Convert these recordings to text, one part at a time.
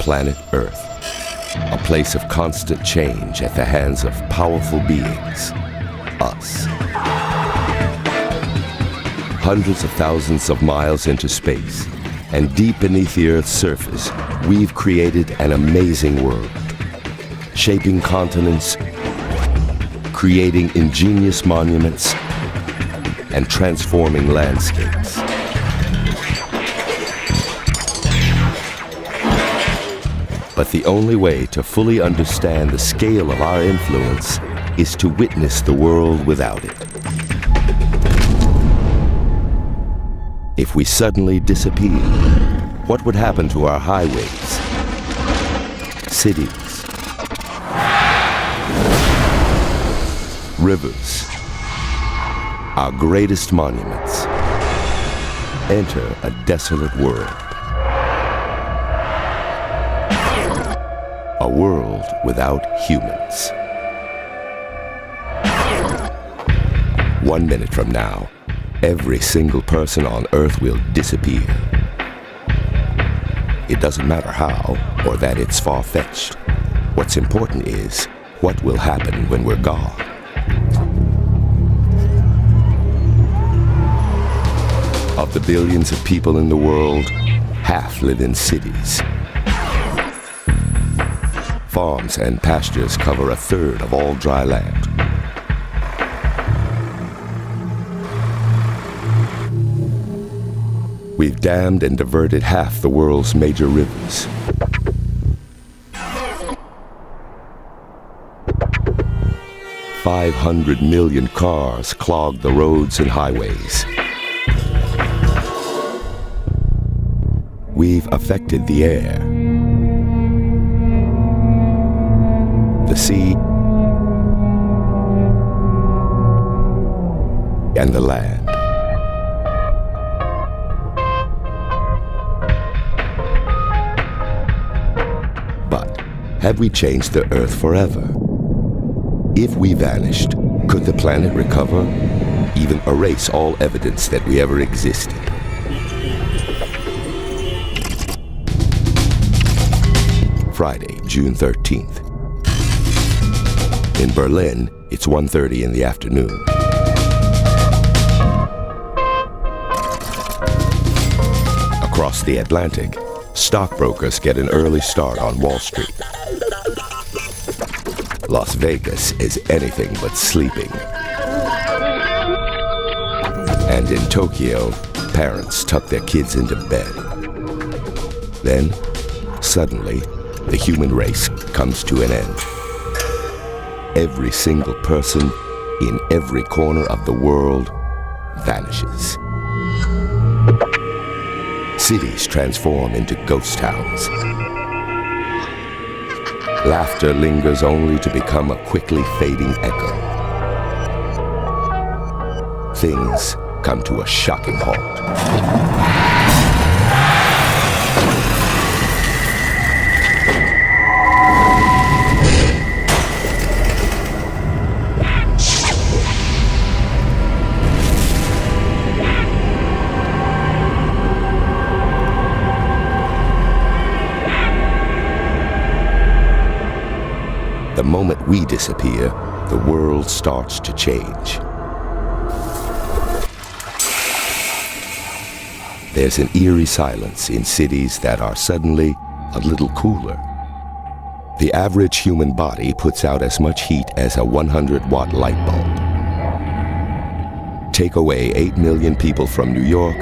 planet Earth, a place of constant change at the hands of powerful beings, us. Hundreds of thousands of miles into space, and deep beneath the Earth's surface, we've created an amazing world, shaping continents, creating ingenious monuments, and transforming landscapes. But the only way to fully understand the scale of our influence is to witness the world without it. If we suddenly disappeared, what would happen to our highways, cities, rivers, our greatest monuments? Enter a desolate world. A world without humans. 1 minute from now, every single person on Earth will disappear. It doesn't matter how, or that it's far-fetched. What's important is what will happen when we're gone. Of the billions of people in the world, half live in cities. Farms and pastures cover a third of all dry land. We've dammed and diverted half the world's major rivers. $500 million cars clog the roads and highways. We've affected the air, the sea, and the land. But have we changed the Earth forever? If we vanished, could the planet recover, even erase all evidence that we ever existed? Friday, June 13th. In Berlin, it's 1:30 in the afternoon. Across the Atlantic, stockbrokers get an early start on Wall Street. Las Vegas is anything but sleeping. And in Tokyo, parents tuck their kids into bed. Then, suddenly, the human race comes to an end. Every single person in every corner of the world vanishes. Cities transform into ghost towns. Laughter lingers only to become a quickly fading echo. Things come to a shocking halt. The moment we disappear, the world starts to change. There's an eerie silence in cities that are suddenly a little cooler. The average human body puts out as much heat as a 100-watt light bulb. Take away 8 million people from New York,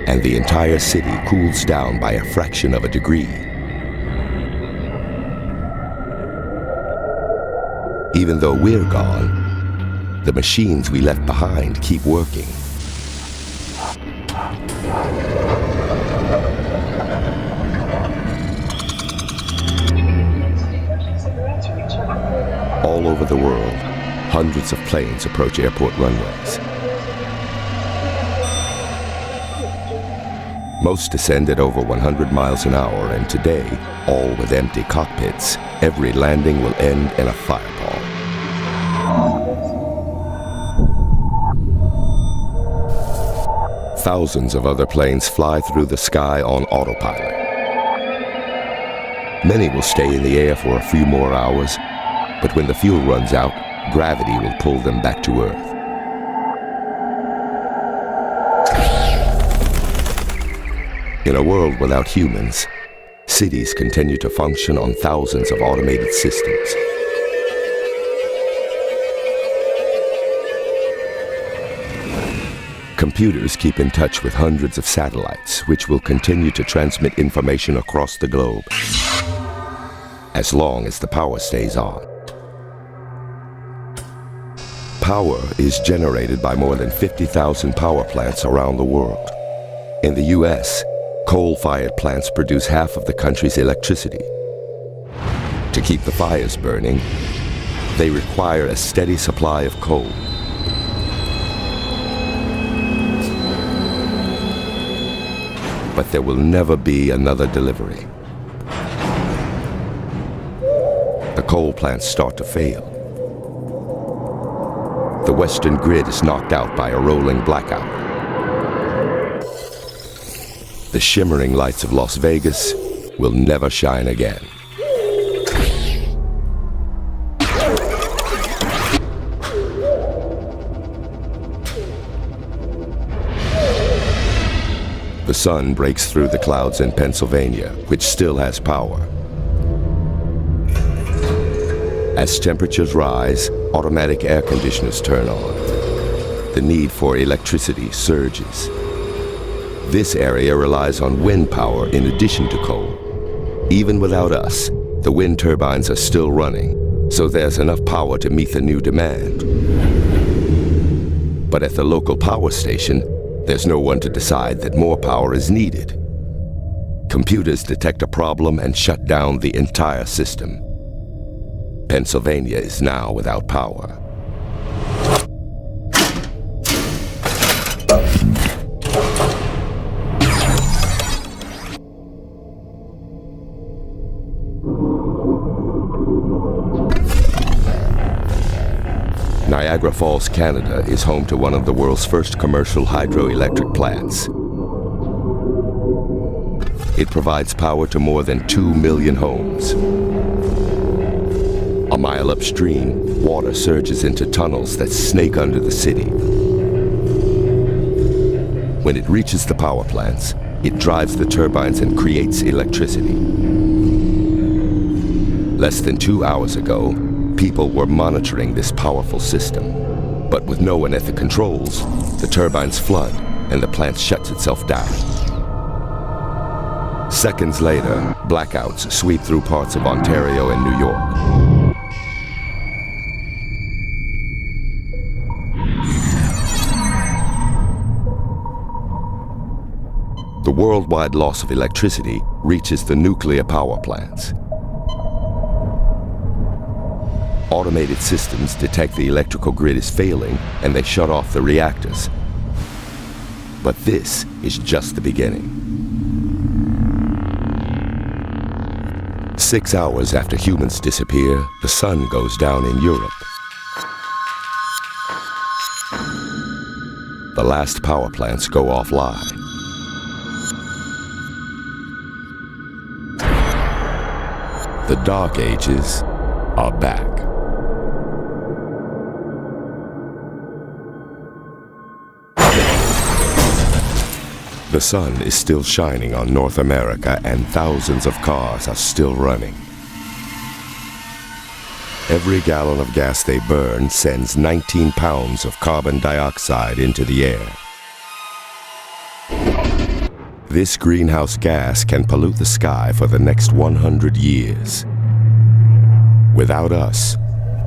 and the entire city cools down by a fraction of a degree. Even though we're gone, the machines we left behind keep working. All over the world, hundreds of planes approach airport runways. Most descend at over 100 miles an hour, and today, all with empty cockpits, every landing will end in a fireball. Thousands of other planes fly through the sky on autopilot. Many will stay in the air for a few more hours, but when the fuel runs out, gravity will pull them back to Earth. In a world without humans, cities continue to function on thousands of automated systems. Computers keep in touch with hundreds of satellites, which will continue to transmit information across the globe, as long as the power stays on. Power is generated by more than 50,000 power plants around the world. In the US, coal-fired plants produce half of the country's electricity. To keep the fires burning, they require a steady supply of coal. But there will never be another delivery. The coal plants start to fail. The Western grid is knocked out by a rolling blackout. The shimmering lights of Las Vegas will never shine again. The sun breaks through the clouds in Pennsylvania, which still has power. As temperatures rise, automatic air conditioners turn on. The need for electricity surges. This area relies on wind power in addition to coal. Even without us, the wind turbines are still running, so there's enough power to meet the new demand. But at the local power station, there's no one to decide that more power is needed. Computers detect a problem and shut down the entire system. Pennsylvania is now without power. Niagara Falls, Canada is home to one of the world's first commercial hydroelectric plants. It provides power to more than 2 million homes. A mile upstream, water surges into tunnels that snake under the city. When it reaches the power plants, it drives the turbines and creates electricity. Less than 2 hours ago, people were monitoring this powerful system. But with no one at the controls, the turbines flood and the plant shuts itself down. Seconds later, blackouts sweep through parts of Ontario and New York. The worldwide loss of electricity reaches the nuclear power plants. Automated systems detect the electrical grid is failing and they shut off the reactors. But this is just the beginning. 6 hours after humans disappear, the sun goes down in Europe. The last power plants go offline. The Dark Ages are back. The sun is still shining on North America and thousands of cars are still running. Every gallon of gas they burn sends 19 pounds of carbon dioxide into the air. This greenhouse gas can pollute the sky for the next 100 years. Without us,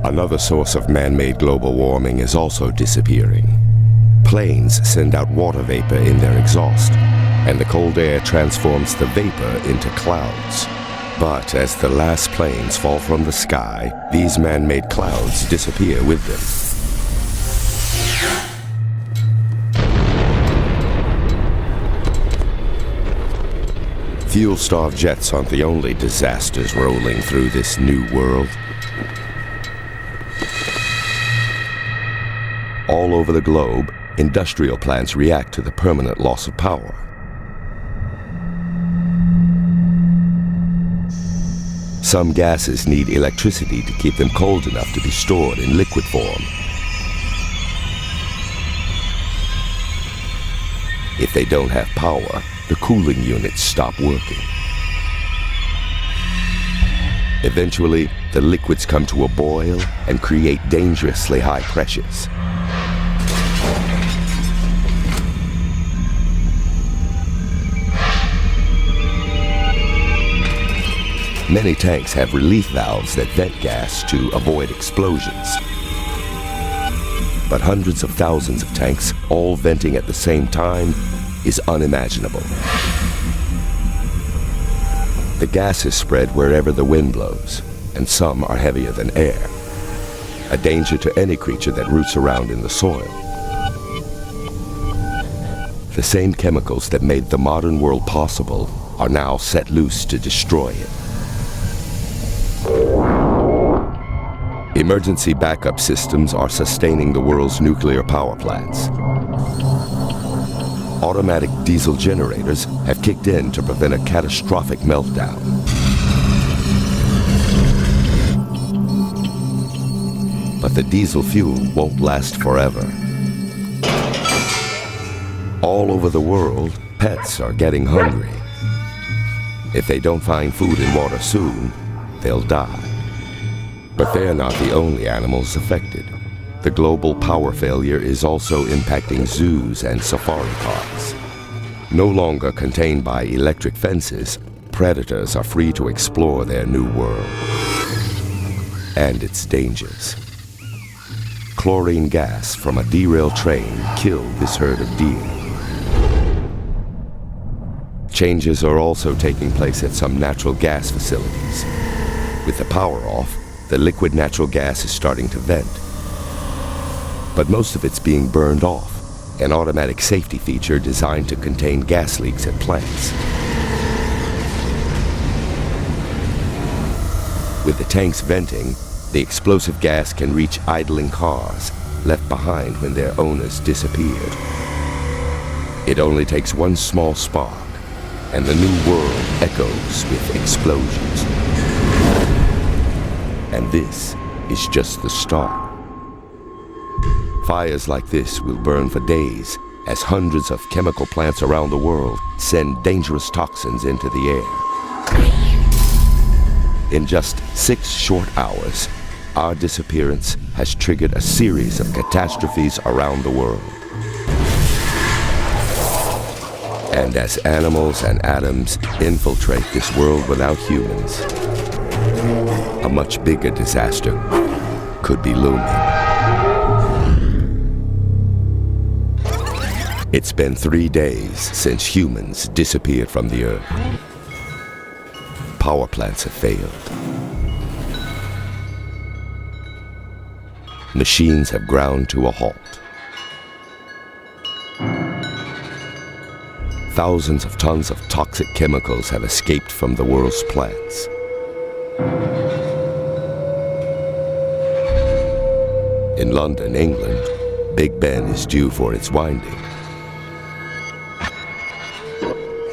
another source of man-made global warming is also disappearing. Planes send out water vapor in their exhaust, and the cold air transforms the vapor into clouds. But as the last planes fall from the sky, these man-made clouds disappear with them. Fuel-starved jets aren't the only disasters rolling through this new world. All over the globe, industrial plants react to the permanent loss of power. Some gases need electricity to keep them cold enough to be stored in liquid form. If they don't have power, the cooling units stop working. Eventually, the liquids come to a boil and create dangerously high pressures. Many tanks have relief valves that vent gas to avoid explosions. But hundreds of thousands of tanks all venting at the same time is unimaginable. The gases spread wherever the wind blows, and some are heavier than air, a danger to any creature that roots around in the soil. The same chemicals that made the modern world possible are now set loose to destroy it. Emergency backup systems are sustaining the world's nuclear power plants. Automatic diesel generators have kicked in to prevent a catastrophic meltdown. But the diesel fuel won't last forever. All over the world, pets are getting hungry. If they don't find food and water soon, they'll die. But they're not the only animals affected. The global power failure is also impacting zoos and safari parks. No longer contained by electric fences, predators are free to explore their new world and its dangers. Chlorine gas from a derailed train killed this herd of deer. Changes are also taking place at some natural gas facilities. With the power off, the liquid natural gas is starting to vent. But most of it's being burned off, an automatic safety feature designed to contain gas leaks at plants. With the tanks venting, the explosive gas can reach idling cars left behind when their owners disappeared. It only takes one small spark, and the new world echoes with explosions. And this is just the start. Fires like this will burn for days as hundreds of chemical plants around the world send dangerous toxins into the air. In just 6 short hours, our disappearance has triggered a series of catastrophes around the world. And as animals and atoms infiltrate this world without humans, a much bigger disaster could be looming. It's been 3 days since humans disappeared from the Earth. Power plants have failed. Machines have ground to a halt. Thousands of tons of toxic chemicals have escaped from the world's plants. In London, England, Big Ben is due for its winding.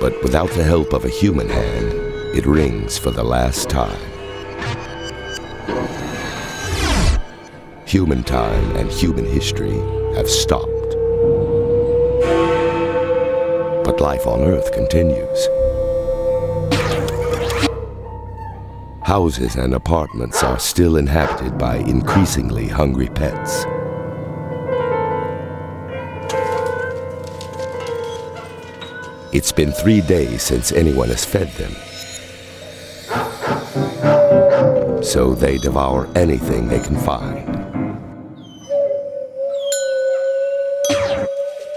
But without the help of a human hand, it rings for the last time. Human time and human history have stopped. But life on Earth continues. Houses and apartments are still inhabited by increasingly hungry pets. It's been 3 days since anyone has fed them. So they devour anything they can find.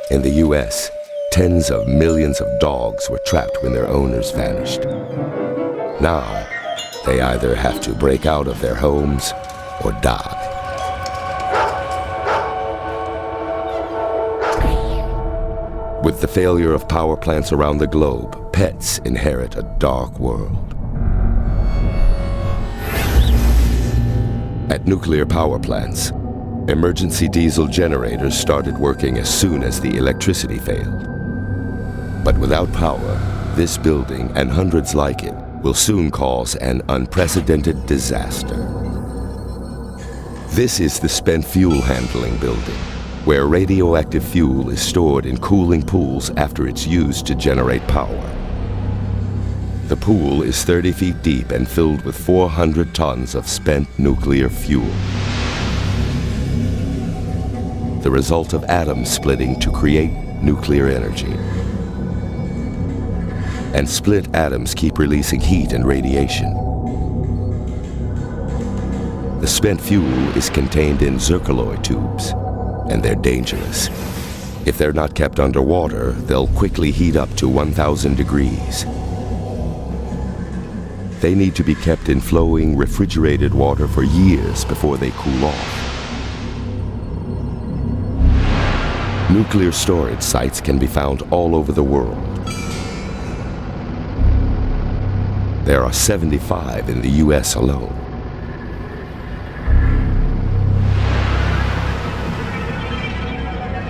In the US, tens of millions of dogs were trapped when their owners vanished. Now, they either have to break out of their homes or die. With the failure of power plants around the globe, pets inherit a dark world. At nuclear power plants, emergency diesel generators started working as soon as the electricity failed. But without power, this building and hundreds like it will soon cause an unprecedented disaster. This is the spent fuel handling building, where radioactive fuel is stored in cooling pools after it's used to generate power. The pool is 30 feet deep and filled with 400 tons of spent nuclear fuel. The result of atoms splitting to create nuclear energy. And split atoms keep releasing heat and radiation. The spent fuel is contained in zircaloy tubes, and they're dangerous. If they're not kept underwater, they'll quickly heat up to 1,000 degrees. They need to be kept in flowing, refrigerated water for years before they cool off. Nuclear storage sites can be found all over the world. There are 75 in the US alone.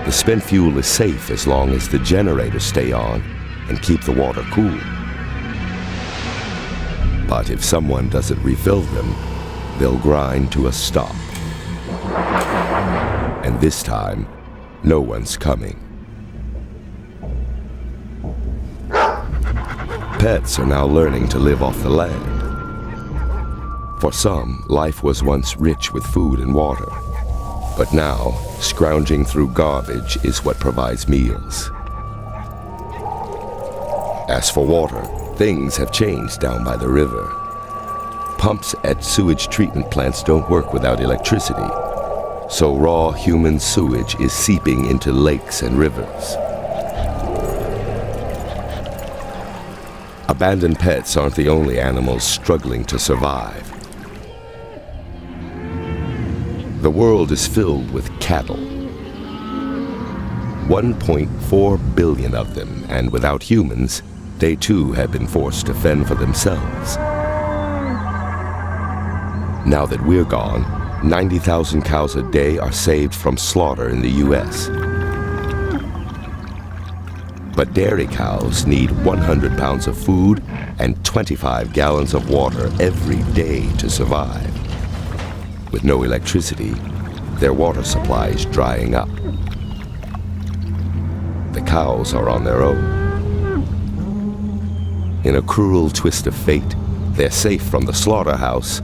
The spent fuel is safe as long as the generators stay on and keep the water cool. But if someone doesn't refill them, they'll grind to a stop. And this time, no one's coming. Pets are now learning to live off the land. For some, life was once rich with food and water. But now, scrounging through garbage is what provides meals. As for water, things have changed down by the river. Pumps at sewage treatment plants don't work without electricity, so raw human sewage is seeping into lakes and rivers. Abandoned pets aren't the only animals struggling to survive. The world is filled with cattle. 1.4 billion of them, and without humans, they too have been forced to fend for themselves. Now that we're gone, 90,000 cows a day are saved from slaughter in the US. But dairy cows need 100 pounds of food and 25 gallons of water every day to survive. With no electricity, their water supply is drying up. The cows are on their own. In a cruel twist of fate, they're safe from the slaughterhouse,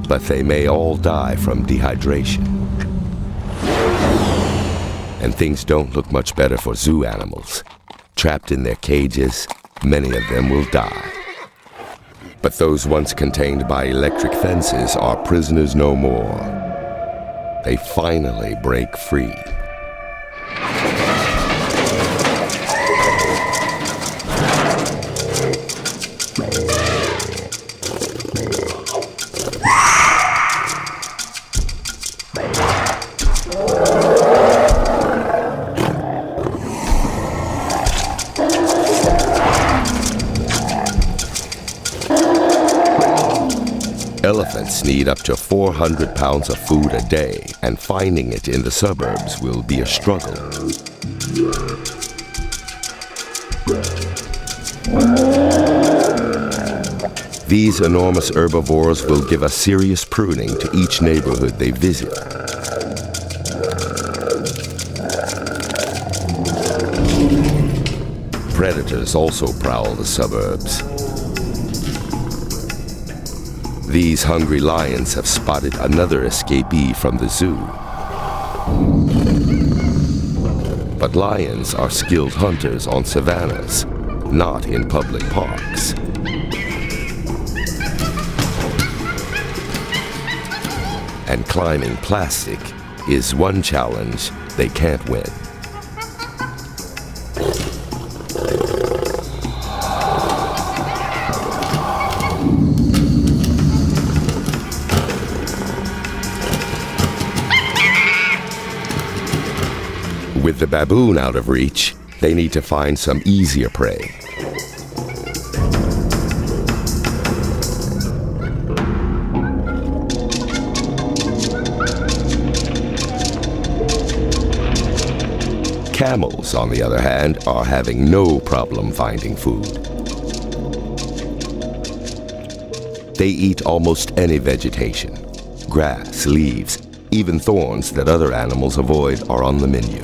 but they may all die from dehydration. And things don't look much better for zoo animals. Trapped in their cages, many of them will die. But those once contained by electric fences are prisoners no more. They finally break free. Elephants need up to 400 pounds of food a day, and finding it in the suburbs will be a struggle. These enormous herbivores will give a serious pruning to each neighborhood they visit. Predators also prowl the suburbs. These hungry lions have spotted another escapee from the zoo. But lions are skilled hunters on savannas, not in public parks. And climbing plastic is one challenge they can't win. With the baboon out of reach, they need to find some easier prey. Camels, on the other hand, are having no problem finding food. They eat almost any vegetation. Grass, leaves, even thorns that other animals avoid are on the menu.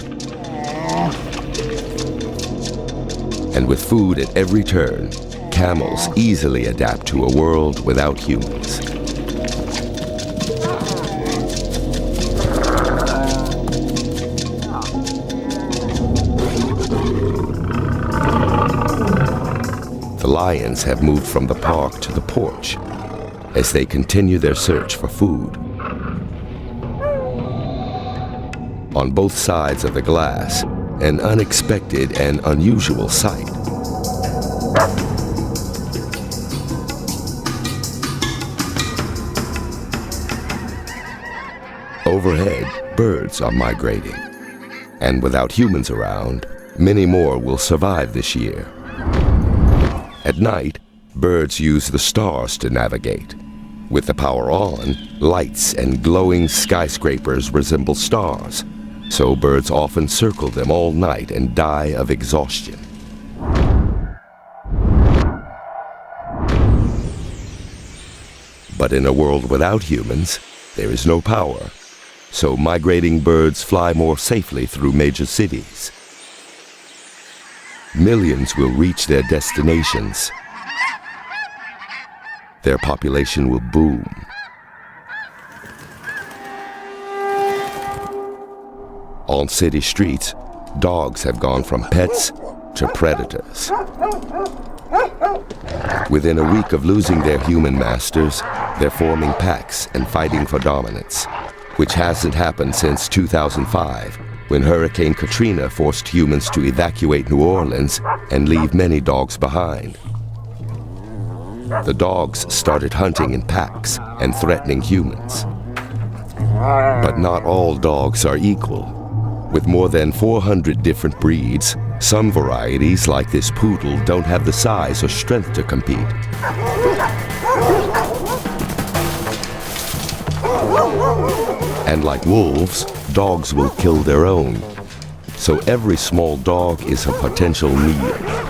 And with food at every turn, camels easily adapt to a world without humans. The lions have moved from the park to the porch as they continue their search for food. On both sides of the glass, an unexpected and unusual sight. Overhead, birds are migrating. And without humans around, many more will survive this year. At night, birds use the stars to navigate. With the power on, lights and glowing skyscrapers resemble stars, so birds often circle them all night and die of exhaustion. But in a world without humans, there is no power, so migrating birds fly more safely through major cities. Millions will reach their destinations. Their population will boom. On city streets, dogs have gone from pets to predators. Within a week of losing their human masters, they're forming packs and fighting for dominance, which hasn't happened since 2005, when Hurricane Katrina forced humans to evacuate New Orleans and leave many dogs behind. The dogs started hunting in packs and threatening humans. But not all dogs are equal. With more than 400 different breeds, some varieties, like this poodle, don't have the size or strength to compete. And like wolves, dogs will kill their own. So every small dog is a potential meal.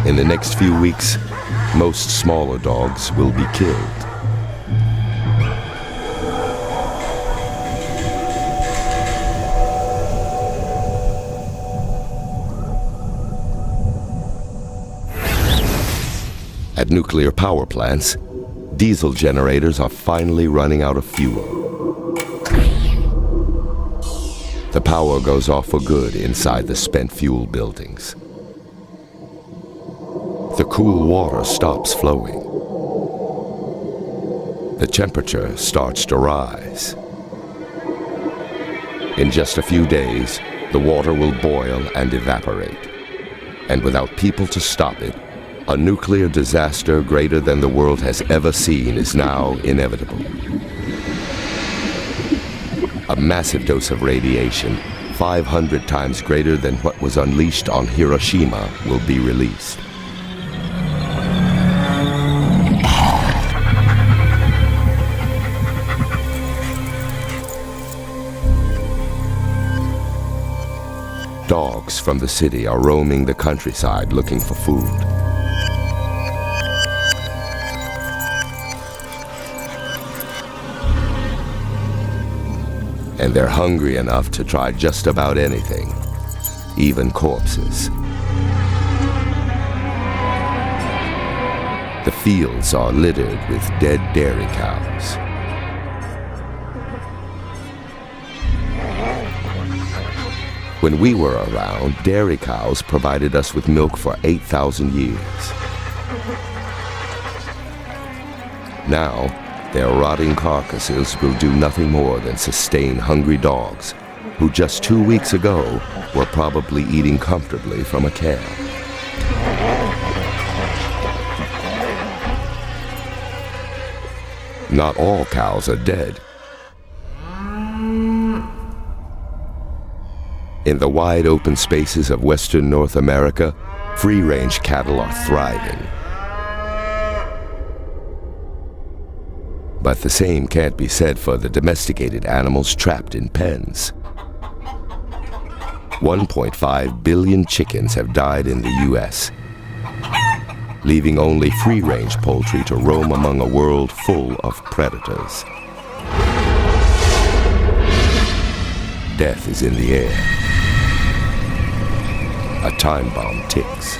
In the next few weeks, most smaller dogs will be killed. At nuclear power plants, diesel generators are finally running out of fuel. The power goes off for good inside the spent fuel buildings. The cool water stops flowing. The temperature starts to rise. In just a few days, the water will boil and evaporate. And without people to stop it, a nuclear disaster greater than the world has ever seen is now inevitable. A massive dose of radiation, 500 times greater than what was unleashed on Hiroshima, will be released. Dogs from the city are roaming the countryside looking for food. And they're hungry enough to try just about anything, even corpses. The fields are littered with dead dairy cows. When we were around, dairy cows provided us with milk for 8,000 years. Now, their rotting carcasses will do nothing more than sustain hungry dogs, who just 2 weeks ago were probably eating comfortably from a can. Not all cows are dead. In the wide open spaces of western North America, free-range cattle are thriving. But the same can't be said for the domesticated animals trapped in pens. 1.5 billion chickens have died in the U.S., leaving only free-range poultry to roam among a world full of predators. Death is in the air. A time bomb ticks.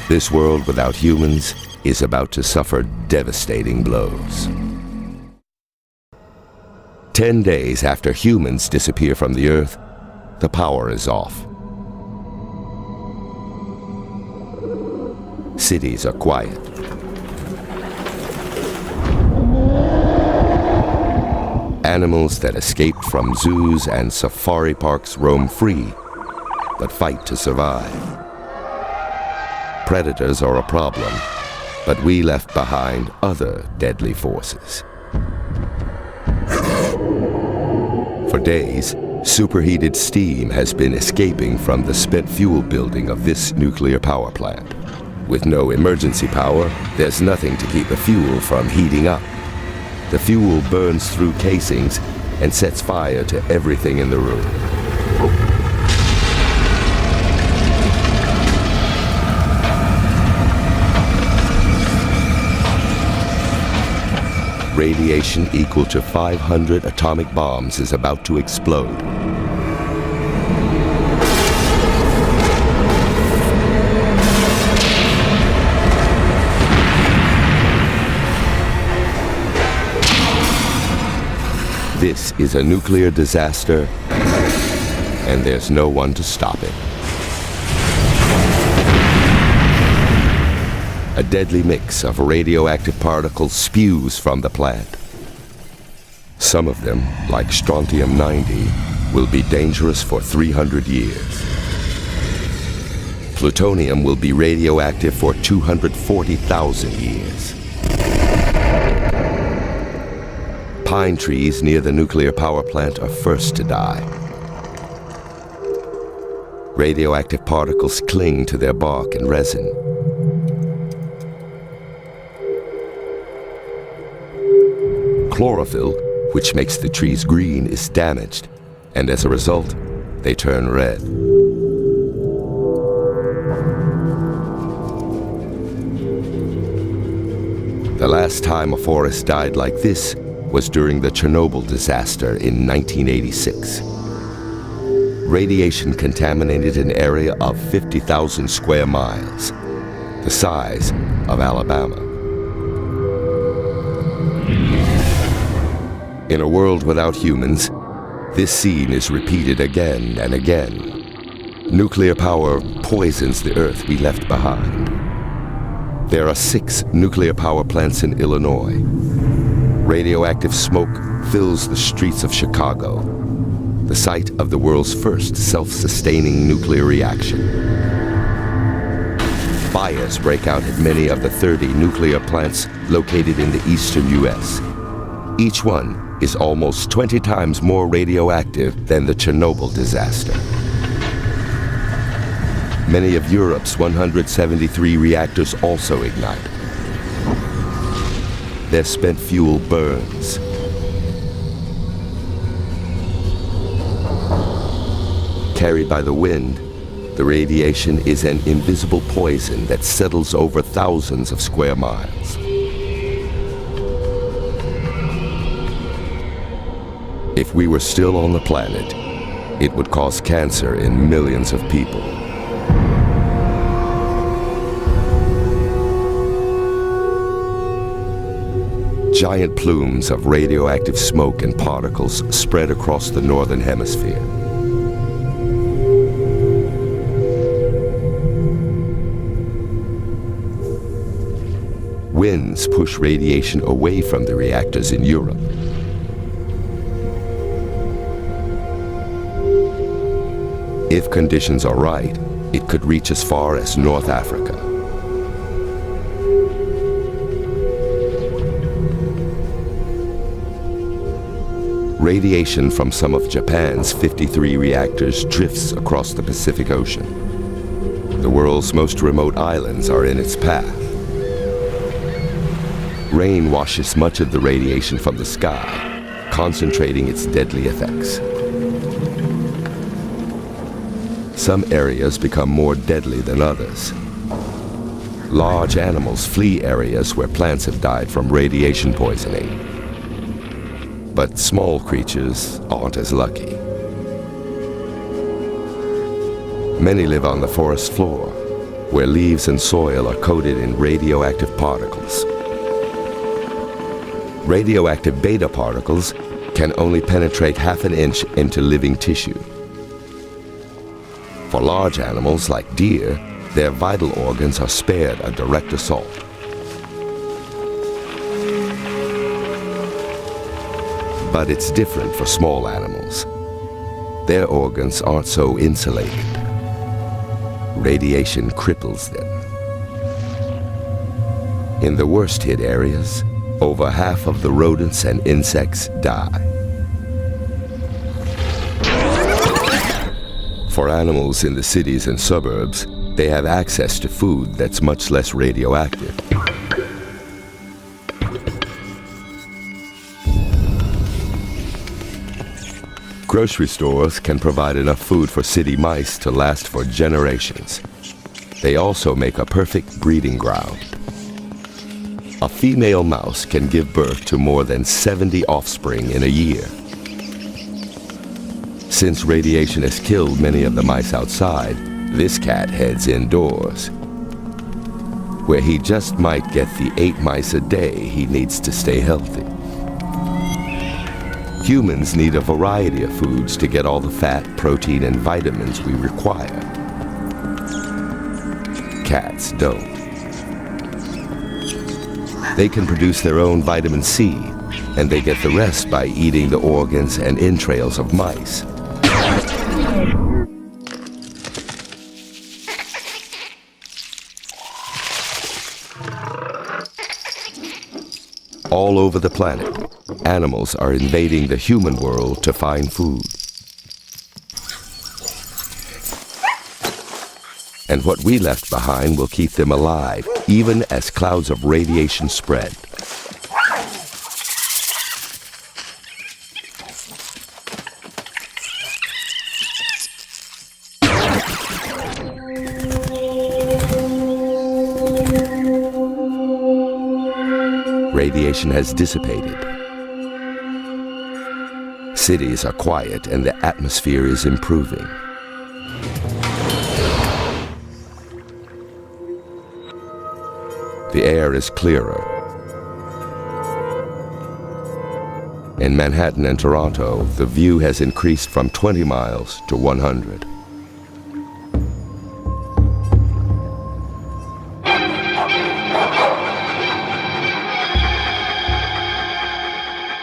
This world without humans is about to suffer devastating blows. 10 days after humans disappear from the Earth, the power is off. Cities are quiet. Animals that escaped from zoos and safari parks roam free, but fight to survive. Predators are a problem, but we left behind other deadly forces. For days, superheated steam has been escaping from the spent fuel building of this nuclear power plant. With no emergency power, there's nothing to keep the fuel from heating up. The fuel burns through casings and sets fire to everything in the room. Radiation equal to 500 atomic bombs is about to explode. This is a nuclear disaster, and there's no one to stop it. A deadly mix of radioactive particles spews from the plant. Some of them, like strontium-90, will be dangerous for 300 years. Plutonium will be radioactive for 240,000 years. Pine trees near the nuclear power plant are first to die. Radioactive particles cling to their bark and resin. Chlorophyll, which makes the trees green, is damaged, and as a result, they turn red. The last time a forest died like this was during the Chernobyl disaster in 1986. Radiation contaminated an area of 50,000 square miles, the size of Alabama. In a world without humans, this scene is repeated again and again. Nuclear power poisons the Earth we left behind. There are 6 nuclear power plants in Illinois. Radioactive smoke fills the streets of Chicago, the site of the world's first self-sustaining nuclear reaction. Fires break out at many of the 30 nuclear plants located in the eastern U.S. Each one is almost 20 times more radioactive than the Chernobyl disaster. Many of Europe's 173 reactors also ignite. Their spent fuel burns. Carried by the wind, the radiation is an invisible poison that settles over thousands of square miles. If we were still on the planet, it would cause cancer in millions of people. Giant plumes of radioactive smoke and particles spread across the northern hemisphere. Winds push radiation away from the reactors in Europe. If conditions are right, it could reach as far as North Africa. Radiation from some of Japan's 53 reactors drifts across the Pacific Ocean. The world's most remote islands are in its path. Rain washes much of the radiation from the sky, concentrating its deadly effects. Some areas become more deadly than others. Large animals flee areas where plants have died from radiation poisoning. But small creatures aren't as lucky. Many live on the forest floor, where leaves and soil are coated in radioactive particles. Radioactive beta particles can only penetrate half an inch into living tissue. For large animals like deer, their vital organs are spared a direct assault. But it's different for small animals. Their organs aren't so insulated. Radiation cripples them. In the worst hit areas, over half of the rodents and insects die. For animals in the cities and suburbs, they have access to food that's much less radioactive. Grocery stores can provide enough food for city mice to last for generations. They also make a perfect breeding ground. A female mouse can give birth to more than 70 offspring in a year. Since radiation has killed many of the mice outside, this cat heads indoors, where he just might get the 8 mice a day he needs to stay healthy. Humans need a variety of foods to get all the fat, protein, and vitamins we require. Cats don't. They can produce their own vitamin C, and they get the rest by eating the organs and entrails of mice. All over the planet, animals are invading the human world to find food. And what we left behind will keep them alive, even as clouds of radiation spread. Radiation has dissipated. Cities are quiet and the atmosphere is improving. The air is clearer. In Manhattan and Toronto, the view has increased from 20 miles to 100.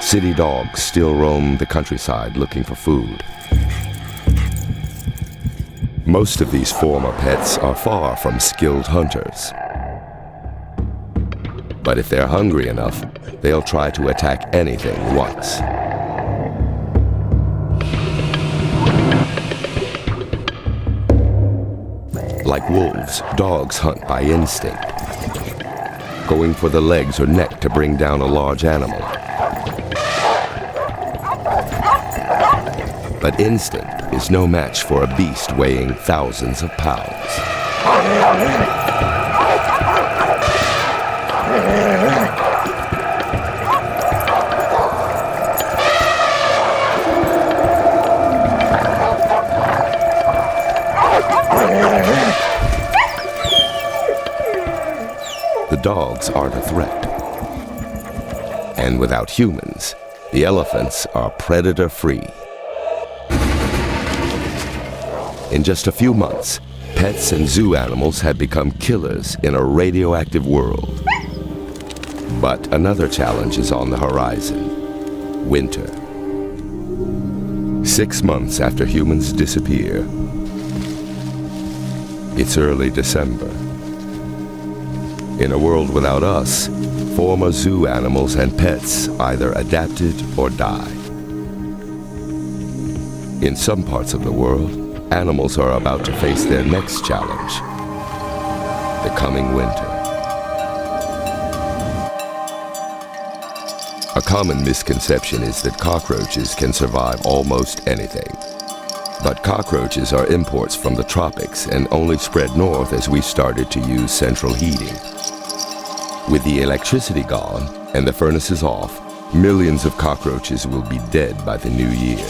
City dogs still roam the countryside looking for food. Most of these former pets are far from skilled hunters. But if they're hungry enough, they'll try to attack anything once. Like wolves, dogs hunt by instinct, going for the legs or neck to bring down a large animal. But instinct is no match for a beast weighing thousands of pounds. The dogs aren't a threat. And without humans, the elephants are predator-free. In just a few months, pets and zoo animals had become killers in a radioactive world. But another challenge is on the horizon: winter. 6 months after humans disappear, it's early December. In a world without us, former zoo animals and pets either adapted or die. In some parts of the world, animals are about to face their next challenge, the coming winter. A common misconception is that cockroaches can survive almost anything. But cockroaches are imports from the tropics and only spread north as we started to use central heating. With the electricity gone and the furnaces off, millions of cockroaches will be dead by the new year.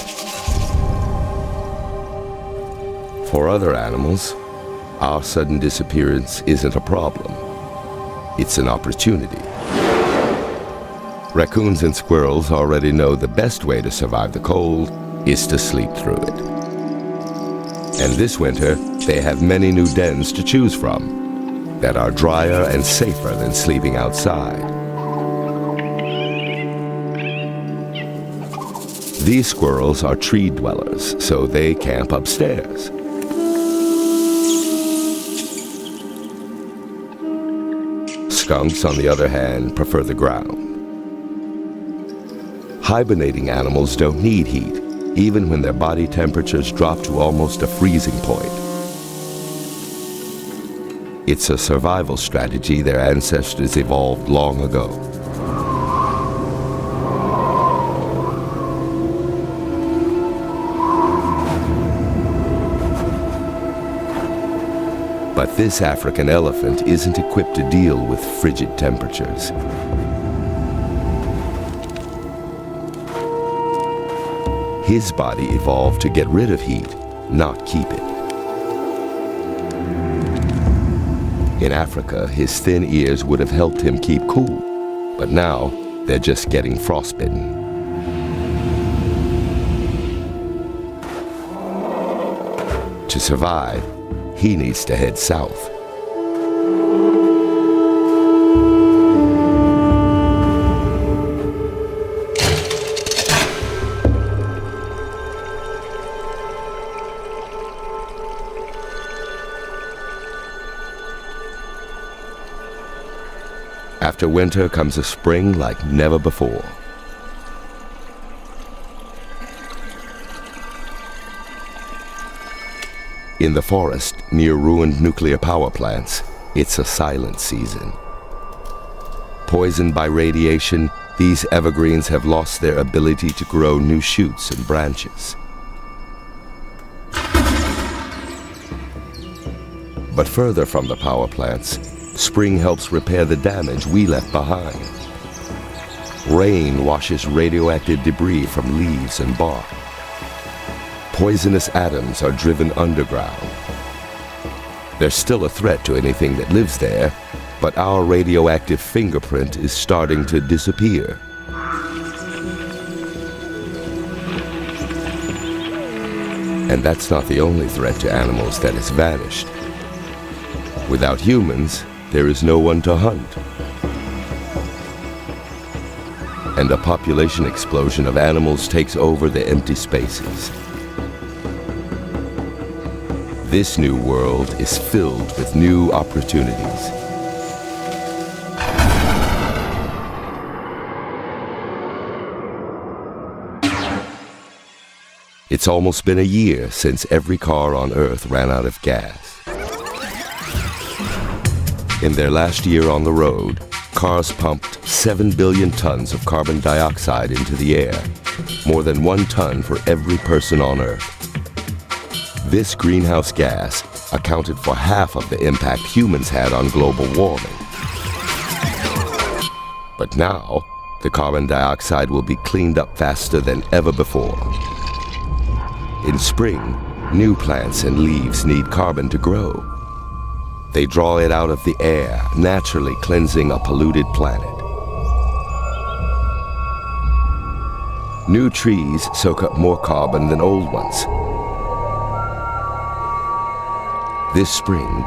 For other animals, our sudden disappearance isn't a problem. It's an opportunity. Raccoons and squirrels already know the best way to survive the cold is to sleep through it. And this winter, they have many new dens to choose from that are drier and safer than sleeping outside. These squirrels are tree dwellers, so they camp upstairs. Skunks, on the other hand, prefer the ground. Hibernating animals don't need heat, even when their body temperatures drop to almost a freezing point. It's a survival strategy their ancestors evolved long ago. But this African elephant isn't equipped to deal with frigid temperatures. His body evolved to get rid of heat, not keep it. In Africa, his thin ears would have helped him keep cool, but now they're just getting frostbitten. To survive, he needs to head south. After winter comes a spring like never before. In the forest, near ruined nuclear power plants, it's a silent season. Poisoned by radiation, these evergreens have lost their ability to grow new shoots and branches. But further from the power plants, spring helps repair the damage we left behind. Rain washes radioactive debris from leaves and bark. Poisonous atoms are driven underground. There's still a threat to anything that lives there, but our radioactive fingerprint is starting to disappear. And that's not the only threat to animals that has vanished. Without humans, there is no one to hunt. And a population explosion of animals takes over the empty spaces. This new world is filled with new opportunities. It's almost been a year since every car on Earth ran out of gas. In their last year on the road, cars pumped 7 billion tons of carbon dioxide into the air, more than 1 ton for every person on Earth. This greenhouse gas accounted for half of the impact humans had on global warming. But now, the carbon dioxide will be cleaned up faster than ever before. In spring, new plants and leaves need carbon to grow. They draw it out of the air, naturally cleansing a polluted planet. New trees soak up more carbon than old ones. This spring,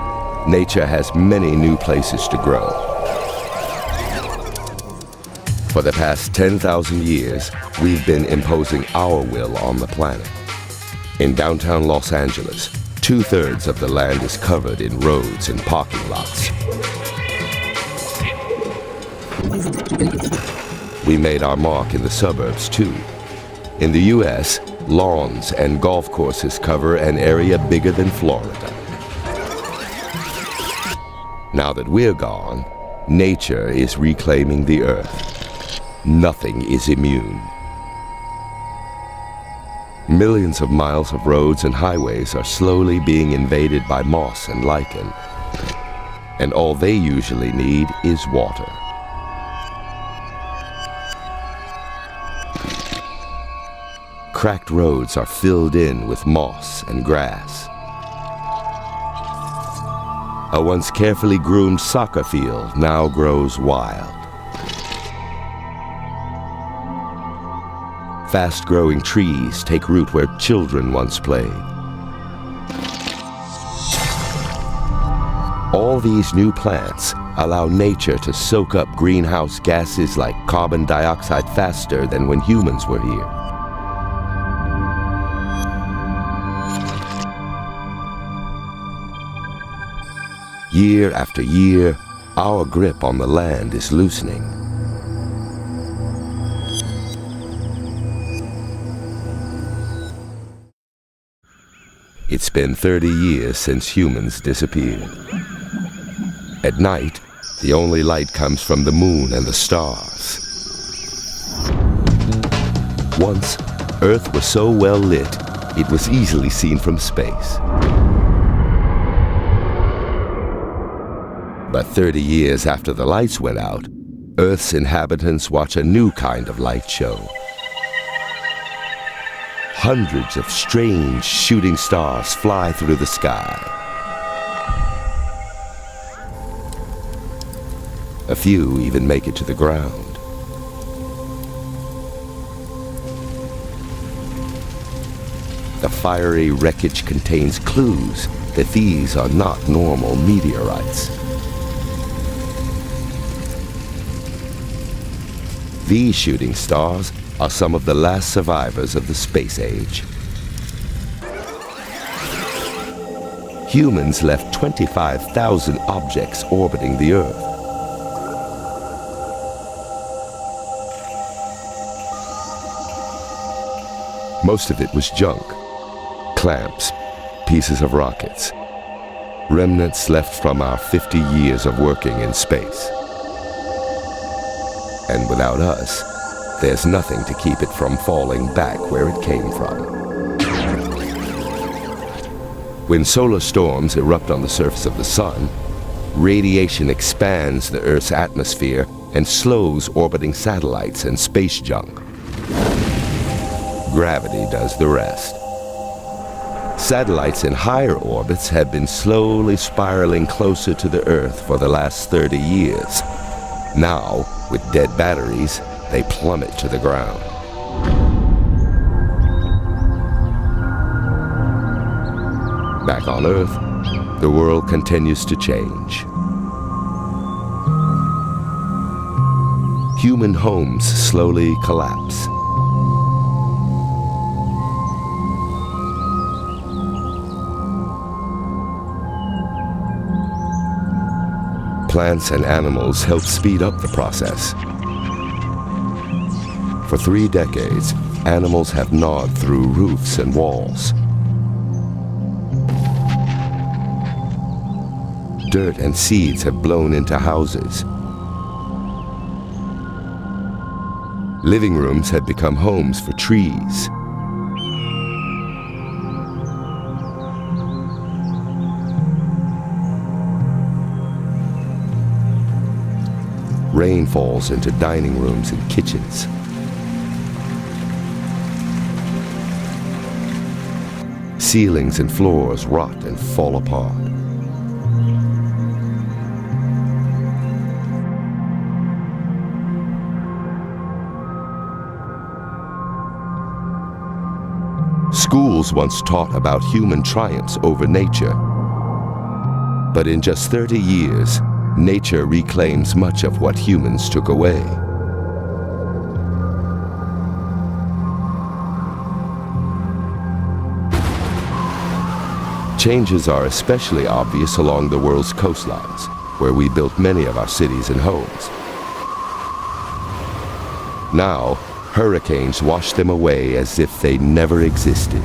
nature has many new places to grow. For the past 10,000 years, we've been imposing our will on the planet. In downtown Los Angeles, 2/3 of the land is covered in roads and parking lots. We made our mark in the suburbs, too. In the U.S., Lawns and golf courses cover an area bigger than Florida. Now that we're gone, nature is reclaiming the earth. Nothing is immune. Millions of miles of roads and highways are slowly being invaded by moss and lichen, and all they usually need is water. Cracked roads are filled in with moss and grass. A once carefully groomed soccer field now grows wild. Fast-growing trees take root where children once played. All these new plants allow nature to soak up greenhouse gases like carbon dioxide faster than when humans were here. Year after year, our grip on the land is loosening. It's been 30 years since humans disappeared. At night, the only light comes from the moon and the stars. Once, Earth was so well lit, it was easily seen from space. But 30 years after the lights went out, Earth's inhabitants watch a new kind of light show. Hundreds of strange shooting stars fly through the sky. A few even make it to the ground. The fiery wreckage contains clues that these are not normal meteorites. These shooting stars are some of the last survivors of the space age. Humans left 25,000 objects orbiting the Earth. Most of it was junk, clamps, pieces of rockets, remnants left from our 50 years of working in space. And without us, there's nothing to keep it from falling back where it came from. When solar storms erupt on the surface of the sun, radiation expands the Earth's atmosphere and slows orbiting satellites and space junk. Gravity does the rest. Satellites in higher orbits have been slowly spiraling closer to the Earth for the last 30 years. Now, with dead batteries, they plummet to the ground. Back on Earth, the world continues to change. Human homes slowly collapse. Plants and animals help speed up the process. For 3 decades, animals have gnawed through roofs and walls. Dirt and seeds have blown into houses. Living rooms have become homes for trees. Rain falls into dining rooms and kitchens. Ceilings and floors rot and fall apart. Schools once taught about human triumphs over nature. But in just 30 years, nature reclaims much of what humans took away. Changes are especially obvious along the world's coastlines, where we built many of our cities and homes. Now, Hurricanes wash them away as if they never existed.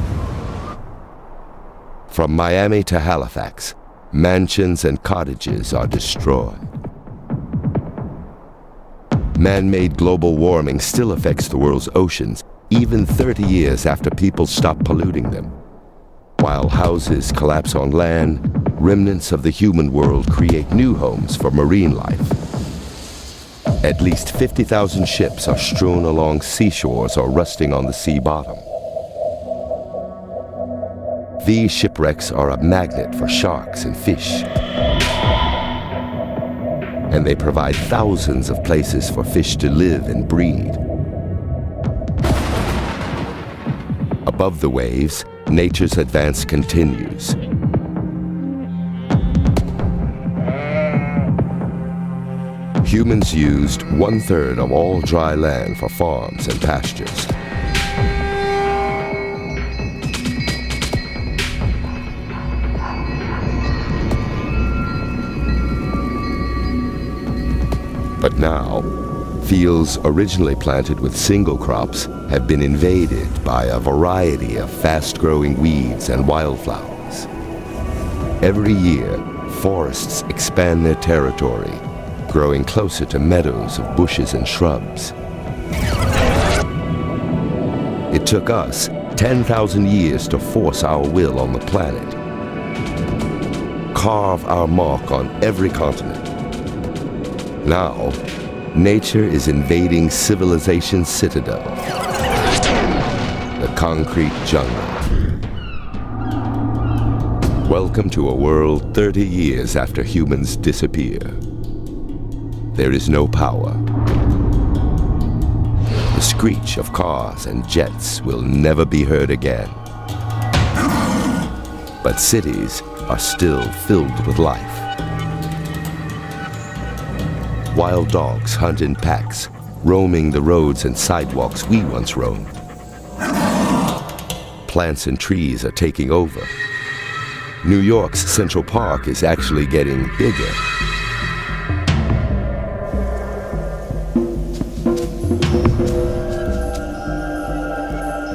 From Miami to Halifax, mansions and cottages are destroyed. Man-made global warming still affects the world's oceans, even 30 years after people stop polluting them. While houses collapse on land, remnants of the human world create new homes for marine life. At least 50,000 ships are strewn along seashores or rusting on the sea bottom. These shipwrecks are a magnet for sharks and fish, and they provide thousands of places for fish to live and breed. Above the waves, nature's advance continues. Humans used 1/3 of all dry land for farms and pastures. But now, fields originally planted with single crops have been invaded by a variety of fast-growing weeds and wildflowers. Every year, forests expand their territory, growing closer to meadows of bushes and shrubs. It took us 10,000 years to force our will on the planet, carve our mark on every continent. Now, nature is invading civilization's citadel, the concrete jungle. Welcome to a world 30 years after humans disappear. There is no power. The screech of cars and jets will never be heard again. But cities are still filled with life. Wild dogs hunt in packs, roaming the roads and sidewalks we once roamed. Plants and trees are taking over. New York's Central Park is actually getting bigger.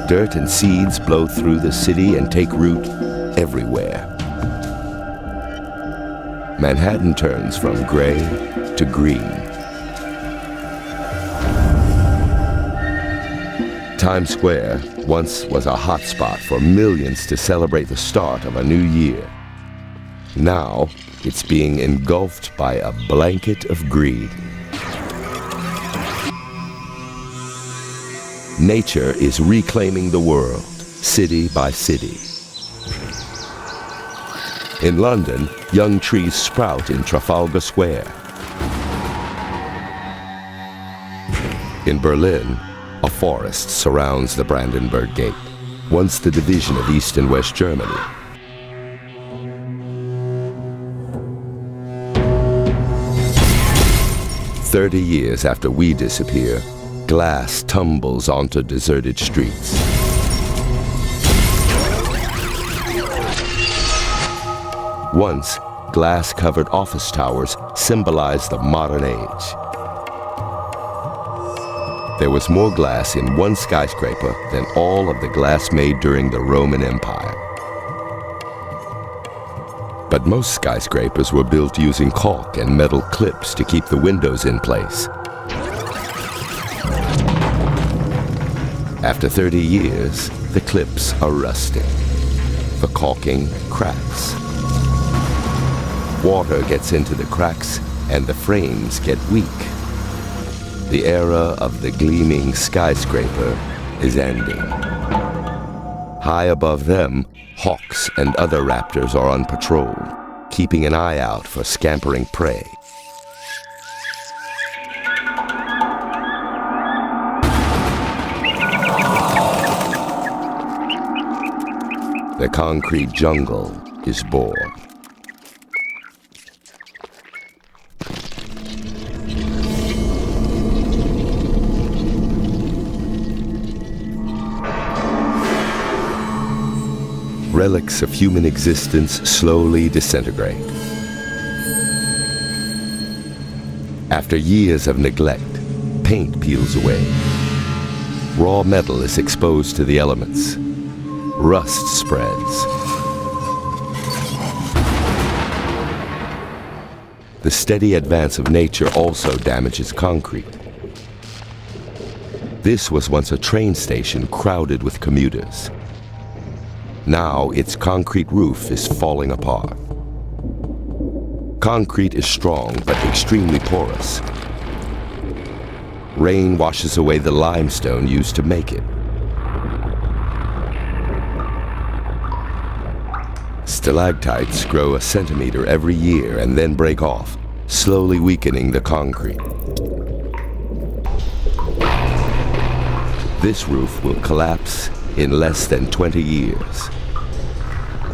Dirt and seeds blow through the city and take root everywhere. Manhattan turns from gray to green. Times Square once was a hotspot for millions to celebrate the start of a new year. Now, it's being engulfed by a blanket of greed. Nature is reclaiming the world, city by city. In London, young trees sprout in Trafalgar Square. In Berlin, a forest surrounds the Brandenburg Gate, once the division of East and West Germany. "30 years after we disappear, glass tumbles onto deserted streets. Once, glass-covered office towers symbolized the modern age. There was more glass in one skyscraper than all of the glass made during the Roman Empire. But most skyscrapers were built using caulk and metal clips to keep the windows in place. After 30 years, the clips are rusting. The caulking cracks. Water gets into the cracks and the frames get weak. The era of the gleaming skyscraper is ending. High above them, hawks and other raptors are on patrol, keeping an eye out for scampering prey. The concrete jungle is born. Relics of human existence slowly disintegrate. After years of neglect, paint peels away. Raw metal is exposed to the elements. Rust spreads. The steady advance of nature also damages concrete. This was once a train station crowded with commuters. Now its concrete roof is falling apart. Concrete is strong but extremely porous. Rain washes away the limestone used to make it. Stalactites grow a centimeter every year and then break off, slowly weakening the concrete. This roof will collapse in less than 20 years.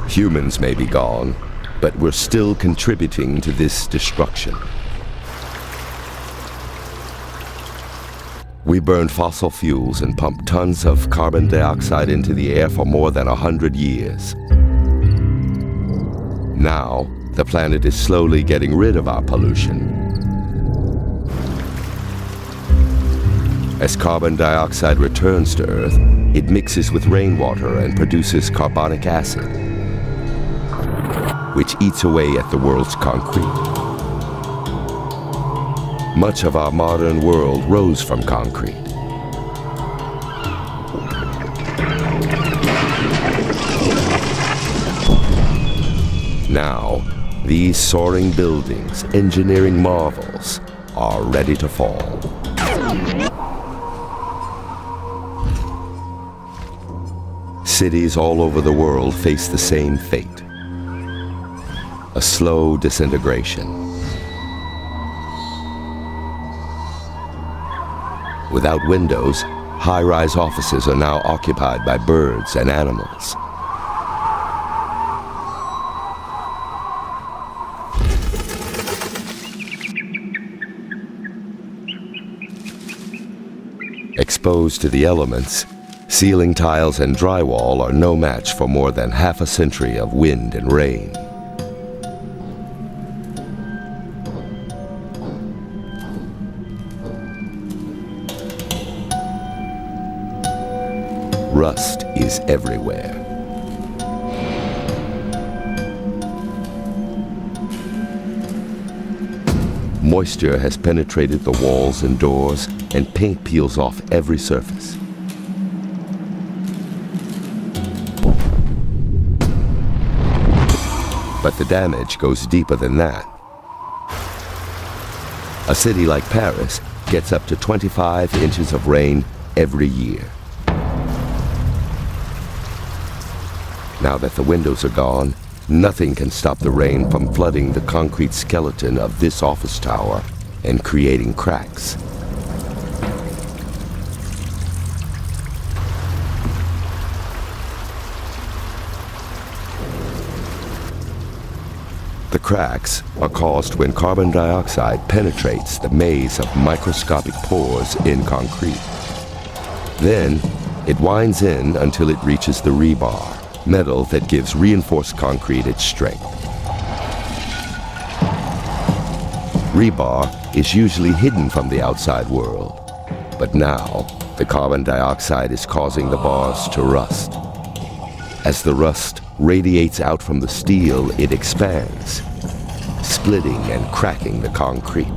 Humans may be gone, but we're still contributing to this destruction. We burn fossil fuels and pump tons of carbon dioxide into the air for more than 100 years. Now, the planet is slowly getting rid of our pollution. As carbon dioxide returns to Earth, it mixes with rainwater and produces carbonic acid, which eats away at the world's concrete. Much of our modern world rose from concrete. Now, these soaring buildings, engineering marvels, are ready to fall. Cities all over the world face the same fate: a slow disintegration. Without windows, high-rise offices are now occupied by birds and animals. Exposed to the elements, ceiling tiles and drywall are no match for more than half a century of wind and rain. Rust is everywhere. Moisture has penetrated the walls and doors, and paint peels off every surface. But the damage goes deeper than that. A city like Paris gets up to 25 inches of rain every year. Now that the windows are gone, nothing can stop the rain from flooding the concrete skeleton of this office tower and creating cracks. The cracks are caused when carbon dioxide penetrates the maze of microscopic pores in concrete. Then, it winds in until it reaches the rebar, metal that gives reinforced concrete its strength. Rebar is usually hidden from the outside world, but now the carbon dioxide is causing the bars to rust. As the rust radiates out from the steel, it expands, splitting and cracking the concrete.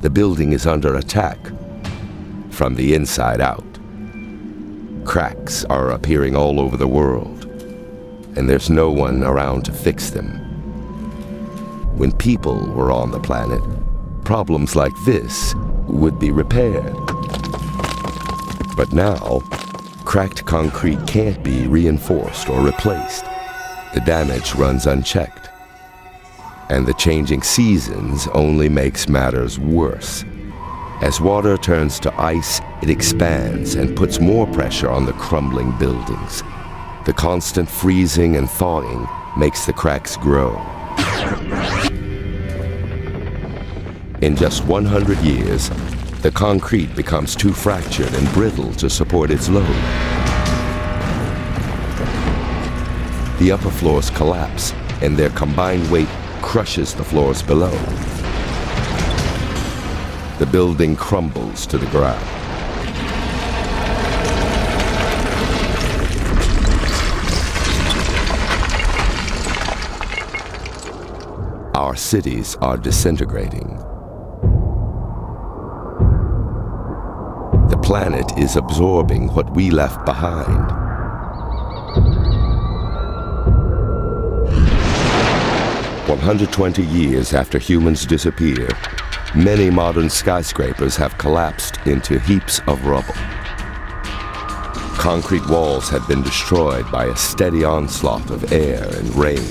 The building is under attack from the inside out. Cracks are appearing all over the world, and there's no one around to fix them. When people were on the planet, problems like this would be repaired. But now, cracked concrete can't be reinforced or replaced. The damage runs unchecked, and the changing seasons only makes matters worse. As water turns to ice, it expands and puts more pressure on the crumbling buildings. The constant freezing and thawing makes the cracks grow. In just 100 years, the concrete becomes too fractured and brittle to support its load. The upper floors collapse, and their combined weight crushes the floors below. The building crumbles to the ground. our cities are disintegrating. The planet is absorbing what we left behind. "120 years after humans disappear, many modern skyscrapers have collapsed into heaps of rubble. Concrete walls have been destroyed by a steady onslaught of air and rain.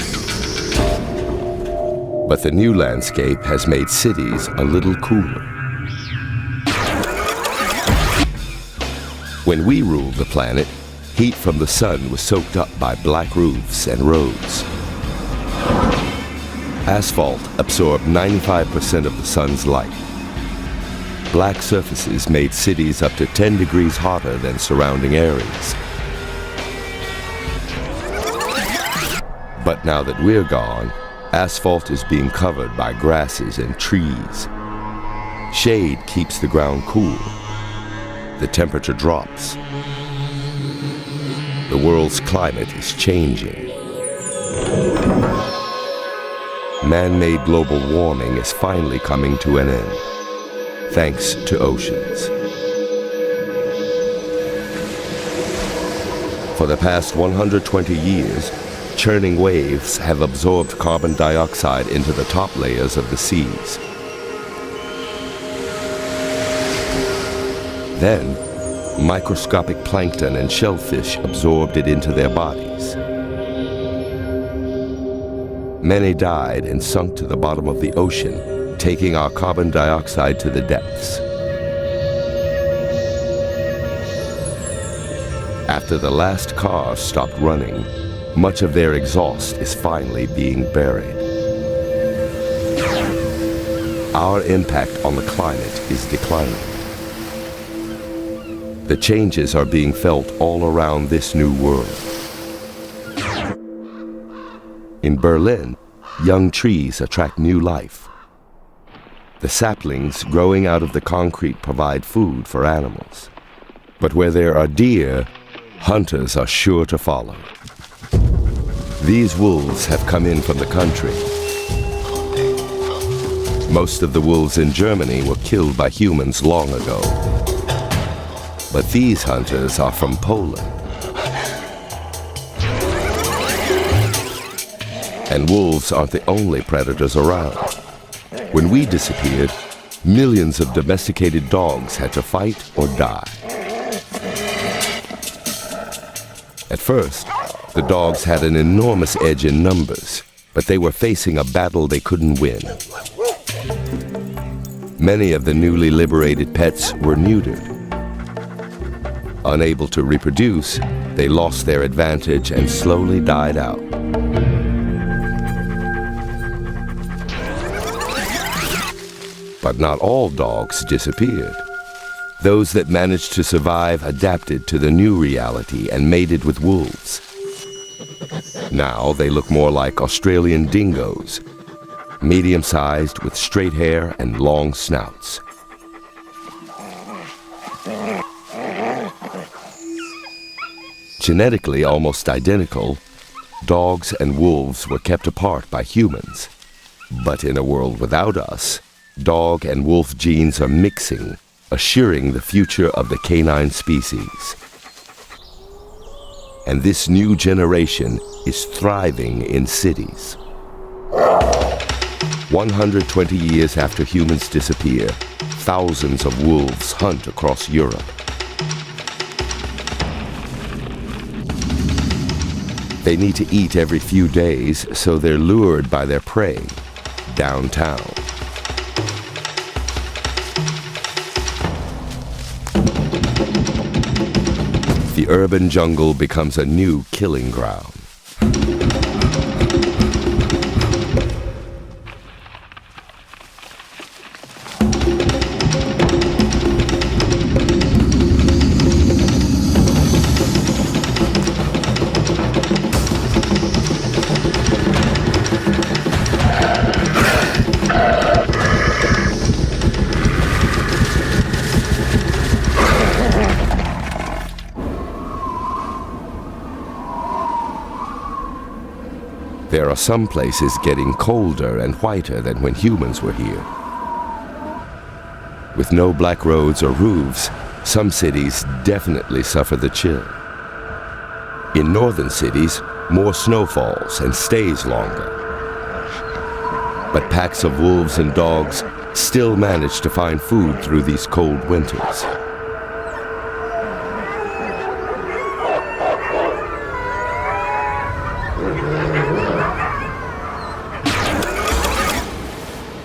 But the new landscape has made cities a little cooler. When we ruled the planet, heat from the sun was soaked up by black roofs and roads. Asphalt absorbed 95% of the sun's light. Black surfaces made cities up to 10 degrees hotter than surrounding areas. But now that we're gone, asphalt is being covered by grasses and trees. Shade keeps the ground cool. The temperature drops. The world's climate is changing. Man-made global warming is finally coming to an end, thanks to oceans. For the past 120 years, churning waves have absorbed carbon dioxide into the top layers of the seas. Then, microscopic plankton and shellfish absorbed it into their bodies. Many died and sunk to the bottom of the ocean, taking our carbon dioxide to the depths. After the last cars stopped running, much of their exhaust is finally being buried. Our impact on the climate is declining. The changes are being felt all around this new world. In Berlin, young trees attract new life. The saplings growing out of the concrete provide food for animals. But where there are deer, hunters are sure to follow. These wolves have come in from the country. Most of the wolves in Germany were killed by humans long ago. But these hunters are from Poland. And wolves aren't the only predators around. When we disappeared, millions of domesticated dogs had to fight or die. At first, the dogs had an enormous edge in numbers, but they were facing a battle they couldn't win. Many of the newly liberated pets were neutered. Unable to reproduce, they lost their advantage and slowly died out. But not all dogs disappeared. Those that managed to survive adapted to the new reality and mated with wolves. Now they look more like Australian dingoes, medium-sized with straight hair and long snouts. Genetically almost identical, dogs and wolves were kept apart by humans. But in a world without us, dog and wolf genes are mixing, assuring the future of the canine species. And this new generation is thriving in cities. 120 years after humans disappear, thousands of wolves hunt across Europe. They need to eat every few days, so they're lured by their prey downtown. The urban jungle becomes a new killing ground. There are some places getting colder and whiter than when humans were here. With no black roads or roofs, some cities definitely suffer the chill. In northern cities, more snow falls and stays longer. But packs of wolves and dogs still manage to find food through these cold winters.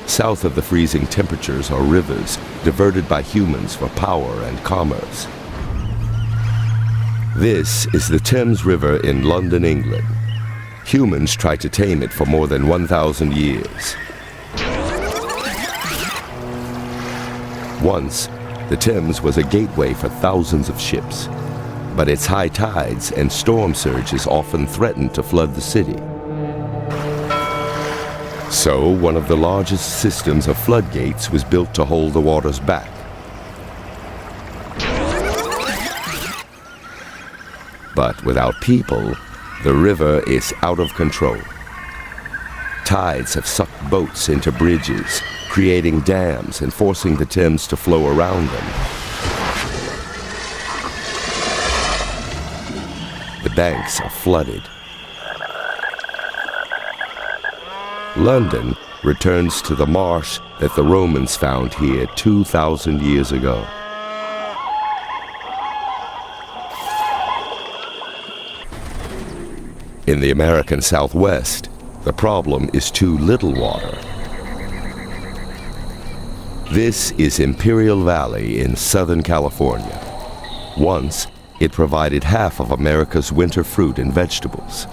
South of the freezing temperatures are rivers diverted by humans for power and commerce. This is the Thames River in London, England. Humans tried to tame it for more than 1,000 years. Once, the Thames was a gateway for thousands of ships, but its high tides and storm surges often threatened to flood the city. So, one of the largest systems of floodgates was built to hold the waters back. But without people, the river is out of control. Tides have sucked boats into bridges, creating dams and forcing the Thames to flow around them. The banks are flooded. London returns to the marsh that the Romans found here 2,000 years ago. In the American Southwest, the problem is too little water. This is Imperial Valley in Southern California. Once, it provided half of America's winter fruit and vegetables.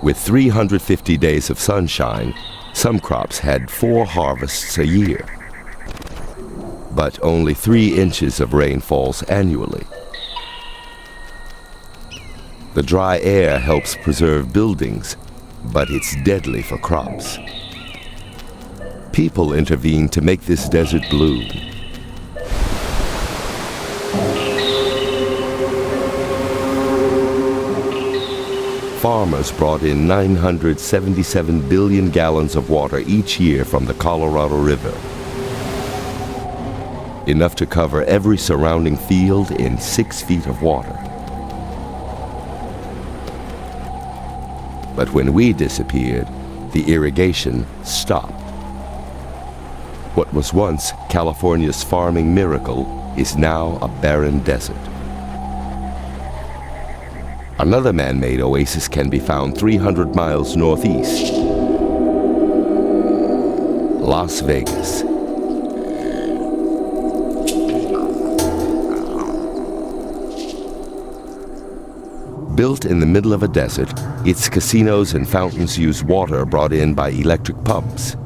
With 350 days of sunshine, some crops had 4 harvests a year. But only 3 inches of rain falls annually. The dry air helps preserve buildings, but it's deadly for crops. People intervene to make this desert bloom. Farmers brought in 977 billion gallons of water each year from the Colorado River. Enough to cover every surrounding field in 6 feet of water. But when we disappeared, the irrigation stopped. What was once California's farming miracle is now a barren desert. Another man-made oasis can be found 300 miles northeast. Las Vegas. Built in the middle of a desert, its casinos and fountains use water brought in by electric pumps.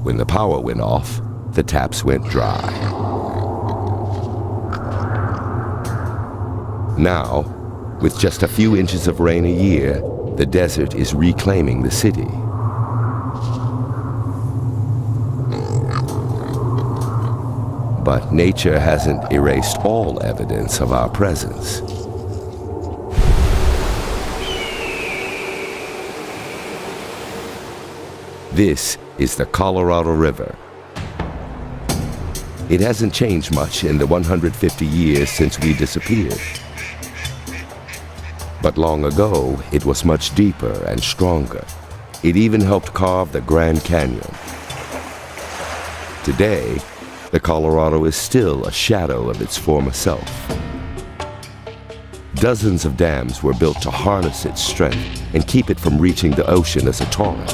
When the power went off, the taps went dry. Now, with just a few inches of rain a year, the desert is reclaiming the city. But nature hasn't erased all evidence of our presence. This is the Colorado River. It hasn't changed much in the 150 years since we disappeared. But long ago, it was much deeper and stronger. It even helped carve the Grand Canyon. Today, the Colorado is still a shadow of its former self. Dozens of dams were built to harness its strength and keep it from reaching the ocean as a torrent.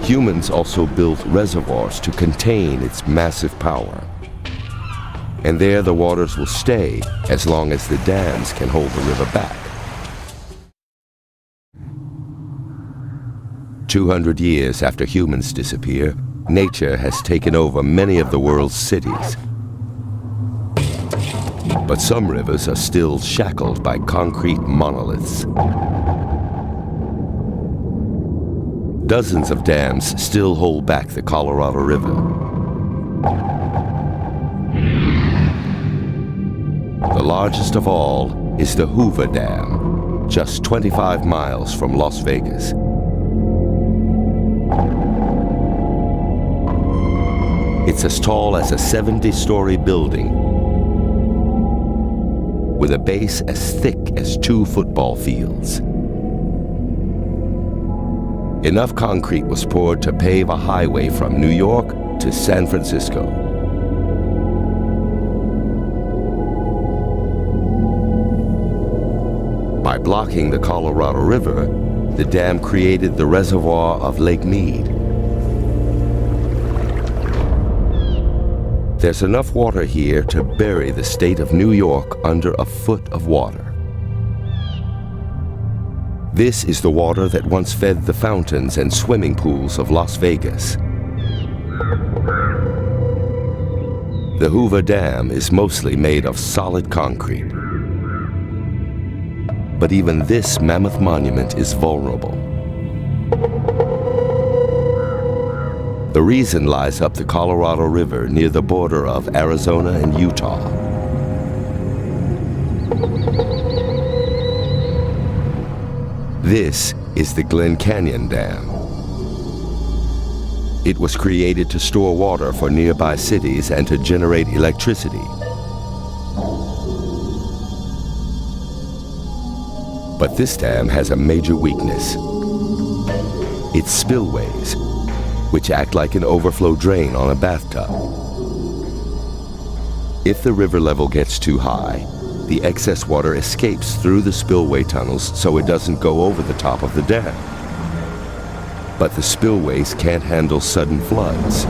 Humans also built reservoirs to contain its massive power. And there the waters will stay as long as the dams can hold the river back. 200 years after humans disappear, nature has taken over many of the world's cities. But some rivers are still shackled by concrete monoliths. Dozens of dams still hold back the Colorado River. The largest of all is the Hoover Dam, just 25 miles from Las Vegas. It's as tall as a 70-story building, with a base as thick as 2 football fields. Enough concrete was poured to pave a highway from New York to San Francisco. By blocking the Colorado River, the dam created the reservoir of Lake Mead. There's enough water here to bury the state of New York under a foot of water. This is the water that once fed the fountains and swimming pools of Las Vegas. The Hoover Dam is mostly made of solid concrete. But even this mammoth monument is vulnerable. The reason lies up the Colorado River near the border of Arizona and Utah. This is the Glen Canyon Dam. It was created to store water for nearby cities and to generate electricity. But this dam has a major weakness. Its spillways, which act like an overflow drain on a bathtub. If the river level gets too high, the excess water escapes through the spillway tunnels so it doesn't go over the top of the dam. But the spillways can't handle sudden floods.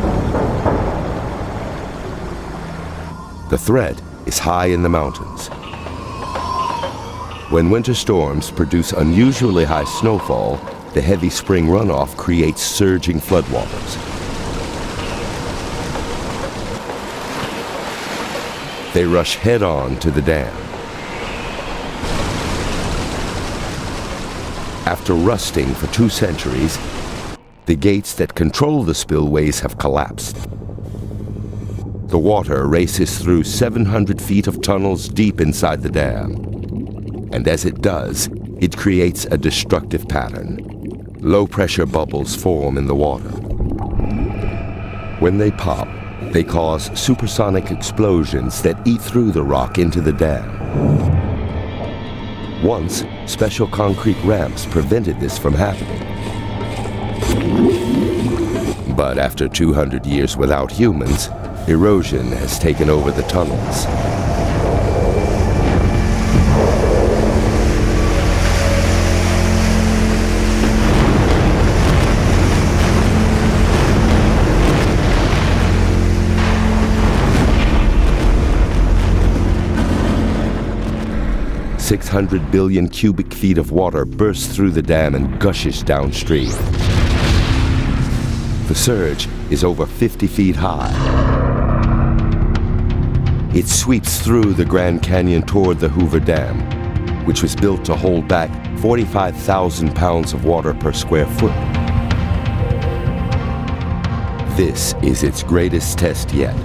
The threat is high in the mountains. When winter storms produce unusually high snowfall, the heavy spring runoff creates surging floodwaters. They rush head-on to the dam. After rusting for 2 centuries, the gates that control the spillways have collapsed. The water races through 700 feet of tunnels deep inside the dam. And as it does, it creates a destructive pattern. Low-pressure bubbles form in the water. When they pop, they cause supersonic explosions that eat through the rock into the dam. Once, special concrete ramps prevented this from happening. But after 200 years without humans, erosion has taken over the tunnels. $600 billion cubic feet of water bursts through the dam and gushes downstream. The surge is over 50 feet high. It sweeps through the Grand Canyon toward the Hoover Dam, which was built to hold back 45,000 pounds of water per square foot. This is its greatest test yet.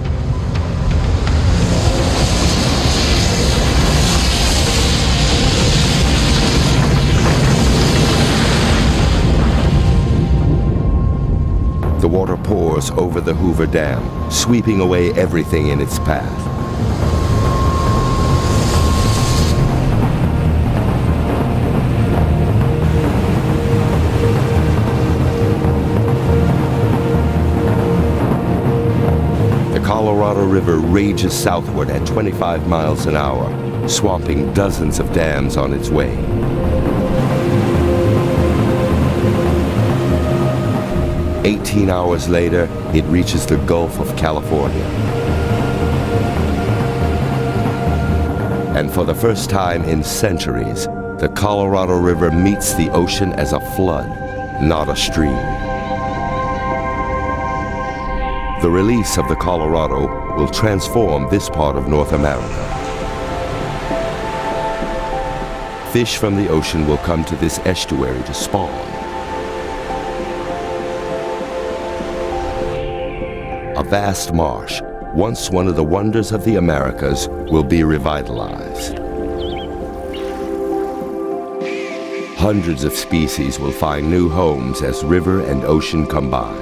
The water pours over the Hoover Dam, sweeping away everything in its path. The Colorado River rages southward at 25 miles an hour, swamping dozens of dams on its way. "18 hours later, it reaches the Gulf of California. And for the first time in centuries, the Colorado River meets the ocean as a flood, not a stream. The release of the Colorado will transform this part of North America. Fish from the ocean will come to this estuary to spawn. A vast marsh once one of the wonders of the Americas, will be revitalized. Hundreds of species will find new homes as river and ocean combine.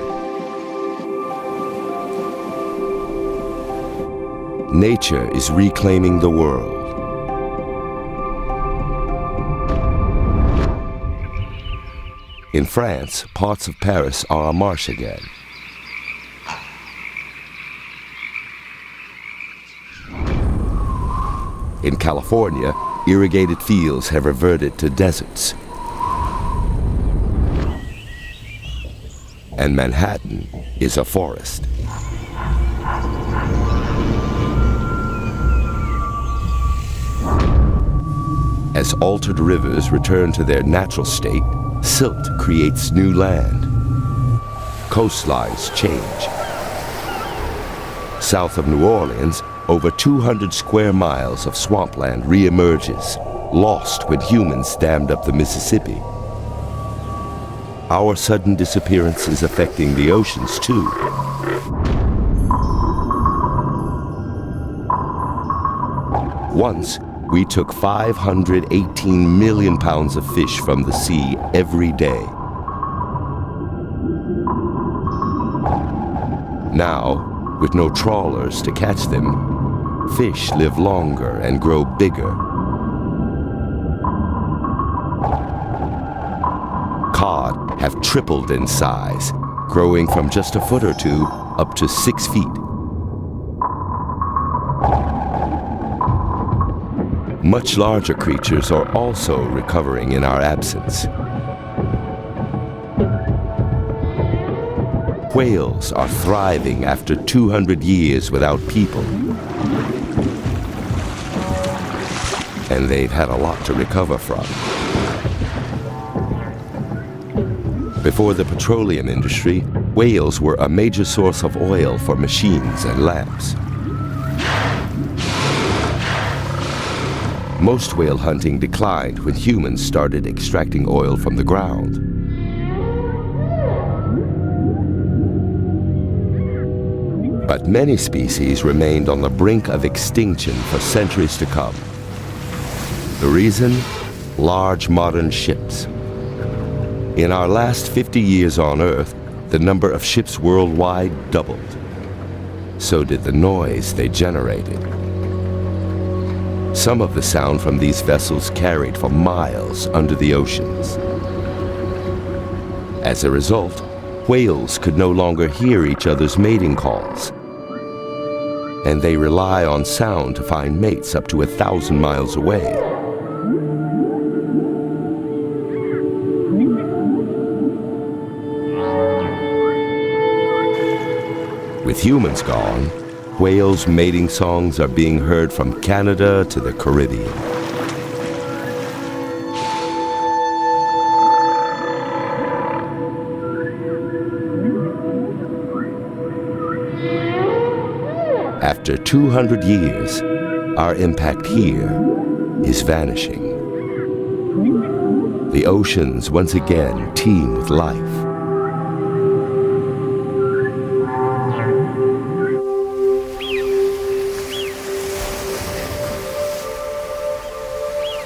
Nature is reclaiming the world. In France, parts of Paris are a marsh again. In California, irrigated fields have reverted to deserts. And Manhattan is a forest. As altered rivers return to their natural state, silt creates new land. Coastlines change. South of New Orleans, over 200 square miles of swampland reemerges, lost when humans dammed up the Mississippi. Our sudden disappearance is affecting the oceans too. Once, we took 518 million pounds of fish from the sea every day. Now, with no trawlers to catch them, fish live longer and grow bigger. Cod have tripled in size, growing from just a foot or two up to 6 feet. Much larger creatures are also recovering in our absence. Whales are thriving after 200 years without people. And they've had a lot to recover from. Before the petroleum industry, whales were a major source of oil for machines and lamps. Most whale hunting declined when humans started extracting oil from the ground. But many species remained on the brink of extinction for centuries to come. The reason? Large modern ships. In our last 50 years on Earth, the number of ships worldwide doubled. So did the noise they generated. Some of the sound from these vessels carried for miles under the oceans. As a result, whales could no longer hear each other's mating calls, and they rely on sound to find mates up to 1,000 miles away. With humans gone, whales' mating songs are being heard from Canada to the Caribbean. After 200 years, our impact here is vanishing. The oceans once again teem with life.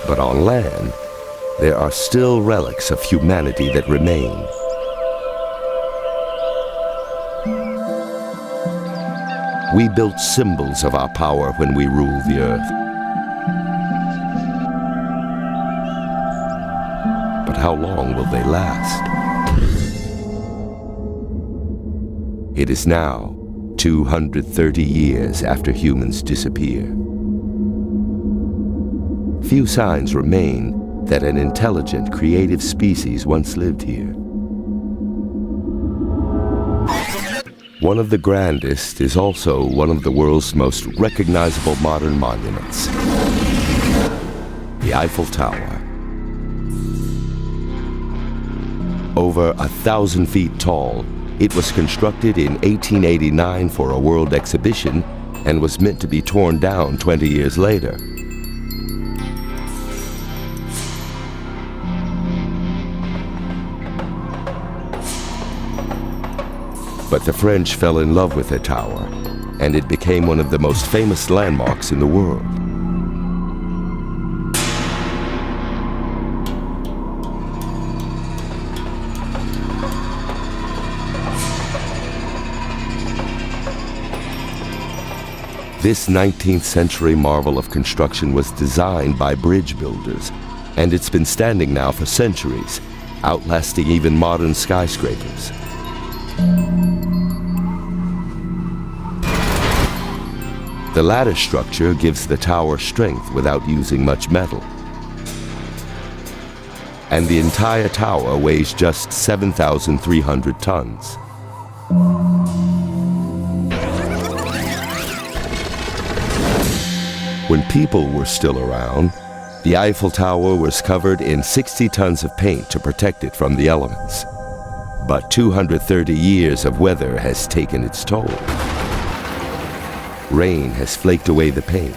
But on land, there are still relics of humanity that remain. We built symbols of our power when we ruled the earth. But how long will they last? It is now 230 years after humans disappear. Few signs remain that an intelligent, creative species once lived here. One of the grandest is also one of the world's most recognizable modern monuments, the Eiffel Tower. Over 1,000 feet tall, it was constructed in 1889 for a world exhibition and was meant to be torn down 20 years later. But the French fell in love with the tower and it became one of the most famous landmarks in the world. This 19th century marvel of construction was designed by bridge builders, and it's been standing now for centuries, outlasting even modern skyscrapers. The ladder structure gives the tower strength without using much metal. And the entire tower weighs just 7,300 tons. When people were still around, the Eiffel Tower was covered in 60 tons of paint to protect it from the elements. But 230 years of weather has taken its toll. Rain has flaked away the paint.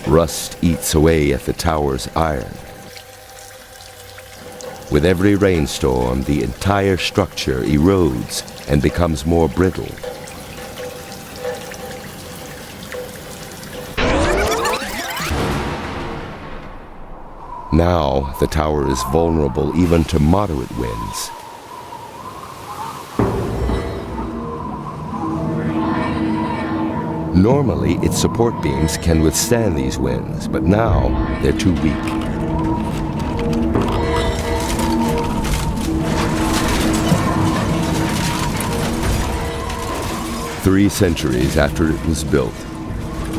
Rust eats away at the tower's iron. With every rainstorm, the entire structure erodes and becomes more brittle. Now, the tower is vulnerable even to moderate winds. Normally, its support beams can withstand these winds, but now they're too weak. Three centuries after it was built,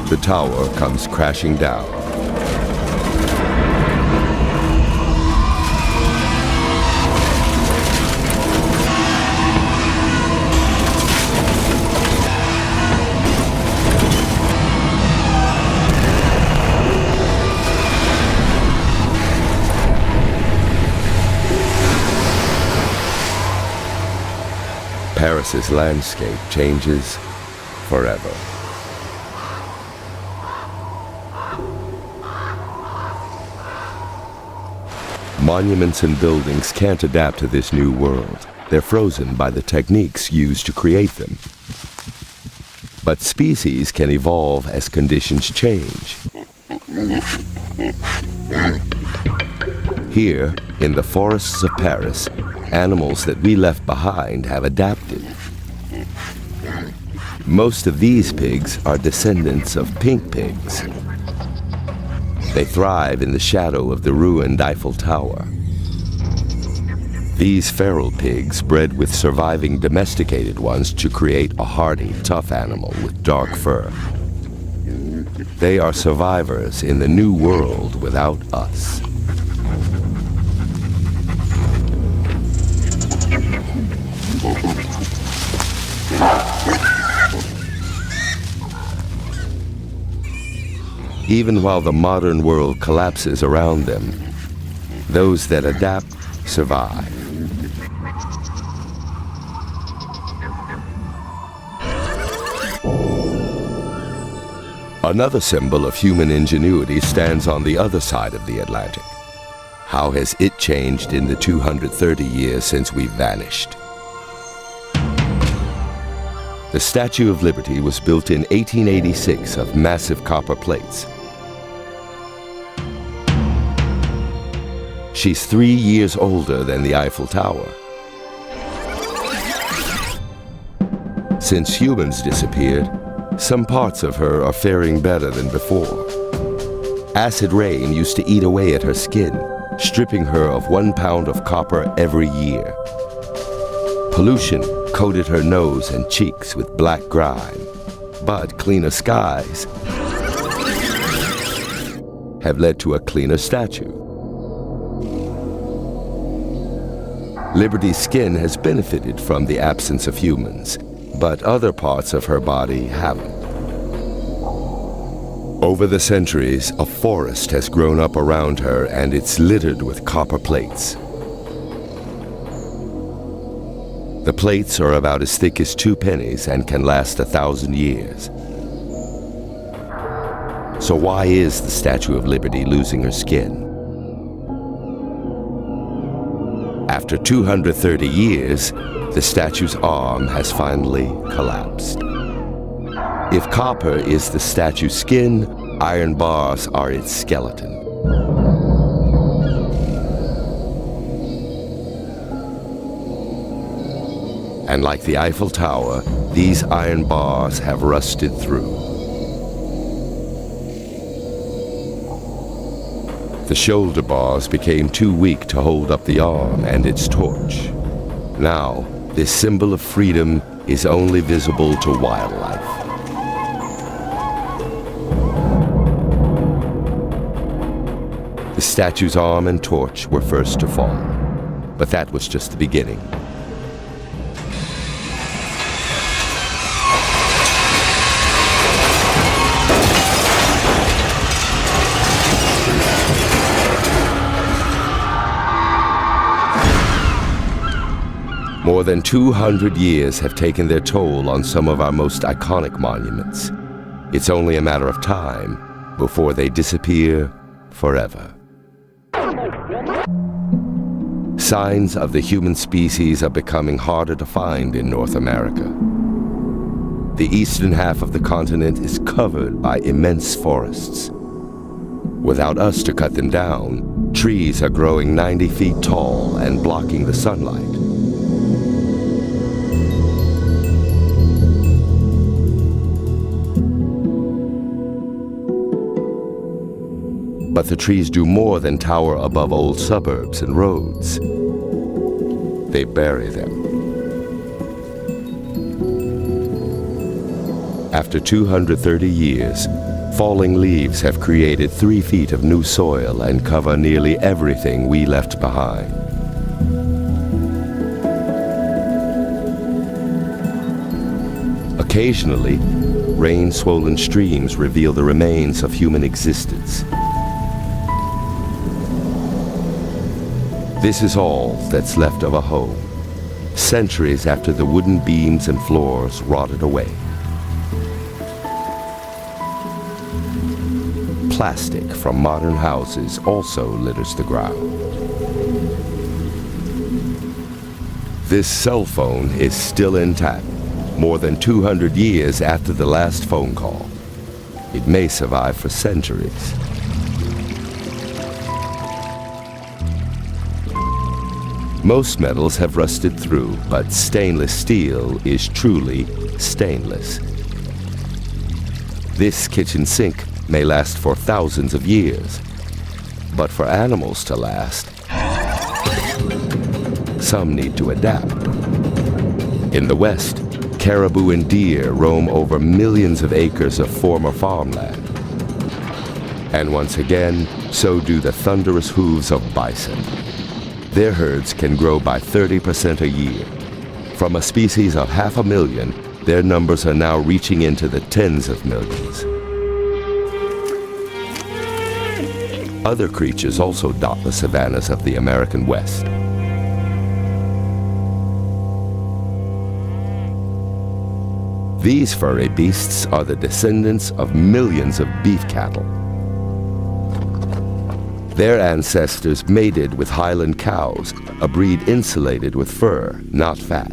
the tower comes crashing down. Paris's landscape changes forever. Monuments and buildings can't adapt to this new world. They're frozen by the techniques used to create them. But species can evolve as conditions change. Here, in the forests of Paris, animals that we left behind have adapted. Most of these pigs are descendants of pink pigs. They thrive in the shadow of the ruined Eiffel Tower. These feral pigs bred with surviving domesticated ones to create a hardy, tough animal with dark fur. They are survivors in the new world without us. Even while the modern world collapses around them, those that adapt survive. Another symbol of human ingenuity stands on the other side of the Atlantic. How has it changed in the 230 years since we vanished? The Statue of Liberty was built in 1886 of massive copper plates. She's 3 years older than the Eiffel Tower. Since humans disappeared, some parts of her are faring better than before. Acid rain used to eat away at her skin, stripping her of 1 pound of copper every year. Pollution coated her nose and cheeks with black grime, but cleaner skies have led to a cleaner statue. Liberty's skin has benefited from the absence of humans, but other parts of her body haven't. Over the centuries, a forest has grown up around her, and it's littered with copper plates. The plates are about as thick as 2 pennies and can last 1,000 years. So why is the Statue of Liberty losing her skin? After 230 years, the statue's arm has finally collapsed. If copper is the statue's skin, iron bars are its skeleton. And like the Eiffel Tower, these iron bars have rusted through. The shoulder bars became too weak to hold up the arm and its torch. Now, this symbol of freedom is only visible to wildlife. The statue's arm and torch were first to fall, but that was just the beginning. More than 200 years have taken their toll on some of our most iconic monuments. It's only a matter of time before they disappear forever. Signs of the human species are becoming harder to find in North America. The eastern half of the continent is covered by immense forests. Without us to cut them down, trees are growing 90 feet tall and blocking the sunlight. But the trees do more than tower above old suburbs and roads. They bury them. After 230 years, falling leaves have created 3 feet of new soil and cover nearly everything we left behind. Occasionally, rain-swollen streams reveal the remains of human existence. This is all that's left of a home, centuries after the wooden beams and floors rotted away. Plastic from modern houses also litters the ground. This cell phone is still intact, more than 200 years after the last phone call. It may survive for centuries. Most metals have rusted through, but stainless steel is truly stainless. This kitchen sink may last for thousands of years, but for animals to last, some need to adapt. In the West, caribou and deer roam over millions of acres of former farmland. And once again, so do the thunderous hooves of bison. Their herds can grow by 30% a year. From a species of 500,000, their numbers are now reaching into the tens of millions. Other creatures also dot the savannas of the American West. These furry beasts are the descendants of millions of beef cattle. Their ancestors mated with Highland cows, a breed insulated with fur, not fat.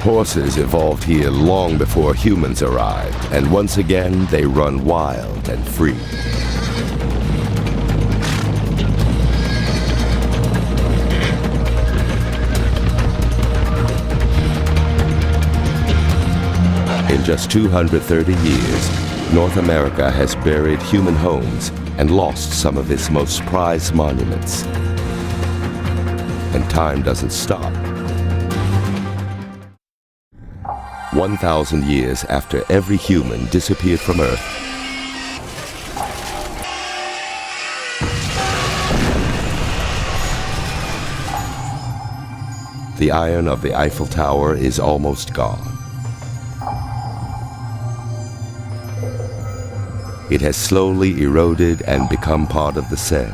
Horses evolved here long before humans arrived, and once again they run wild and free. In just 230 years, North America has buried human homes and lost some of its most prized monuments. And time doesn't stop. 1,000 years after every human disappeared from Earth, the iron of the Eiffel Tower is almost gone. It has slowly eroded and become part of the Seine.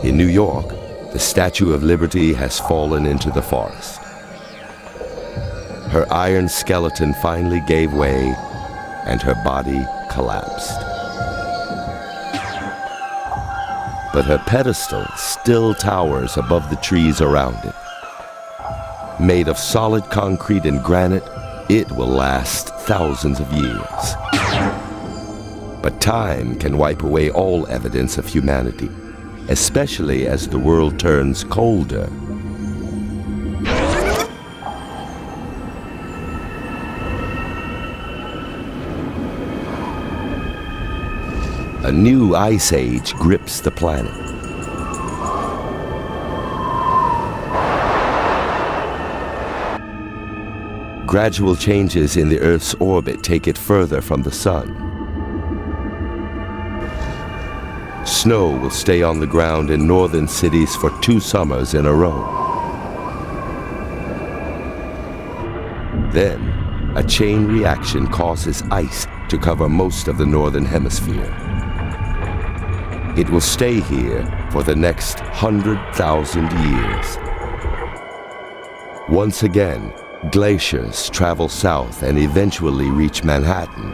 In New York, the Statue of Liberty has fallen into the forest. Her iron skeleton finally gave way, and her body collapsed. but her pedestal still towers above the trees around it. Made of solid concrete and granite, it will last thousands of years. But time can wipe away all evidence of humanity, especially as the world turns colder. A new ice age grips the planet. Gradual changes in the Earth's orbit take it further from the sun. Snow will stay on the ground in northern cities for 2 summers in a row. Then, a chain reaction causes ice to cover most of the northern hemisphere. It will stay here for the next 100,000 years. Once again, glaciers travel south and eventually reach Manhattan.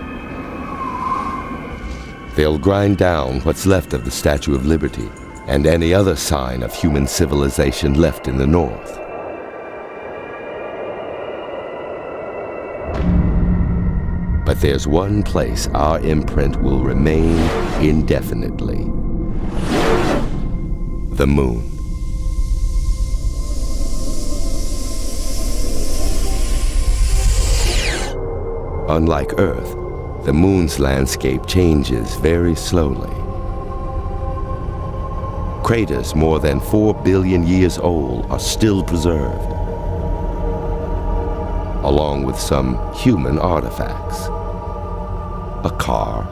They'll grind down what's left of the Statue of Liberty and any other sign of human civilization left in the north. But there's one place our imprint will remain indefinitely: the moon. Unlike Earth, the moon's landscape changes very slowly. Craters more than 4 billion years old are still preserved, along with some human artifacts. A car,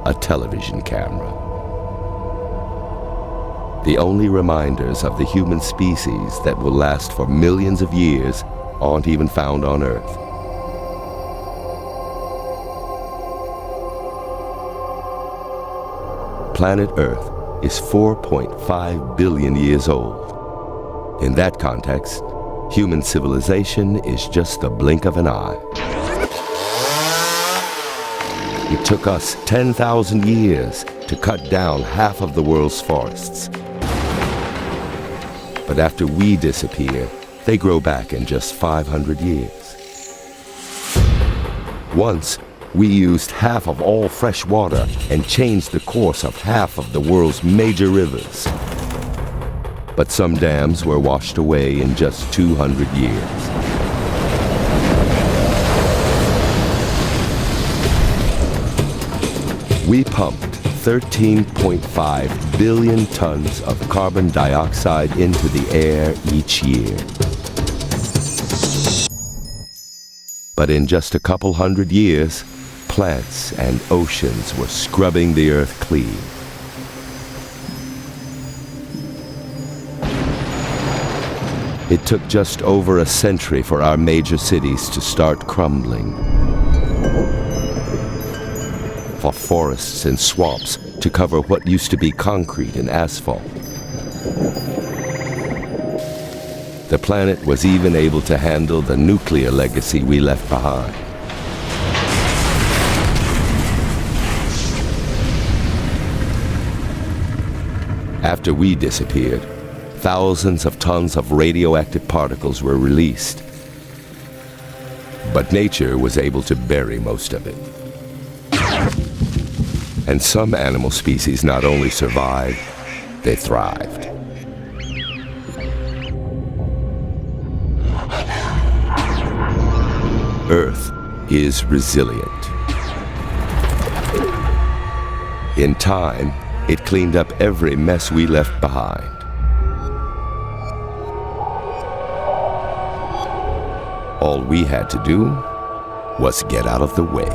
a television camera. The only reminders of the human species that will last for millions of years aren't even found on Earth. Planet Earth is 4.5 billion years old. In that context, human civilization is just the blink of an eye. It took us 10,000 years to cut down half of the world's forests. But after we disappear, they grow back in just 500 years. Once, we used half of all fresh water and changed the course of half of the world's major rivers. But some dams were washed away in just 200 years. We pumped 13.5 billion tons of carbon dioxide into the air each year. But in just a couple hundred years, plants and oceans were scrubbing the earth clean. It took just over a century for our major cities to start crumbling, for forests and swamps to cover what used to be concrete and asphalt. The planet was even able to handle the nuclear legacy we left behind. After we disappeared, thousands of tons of radioactive particles were released. But nature was able to bury most of it. And some animal species not only survived, they thrived. Earth is resilient. In time, it cleaned up every mess we left behind. All we had to do was get out of the way.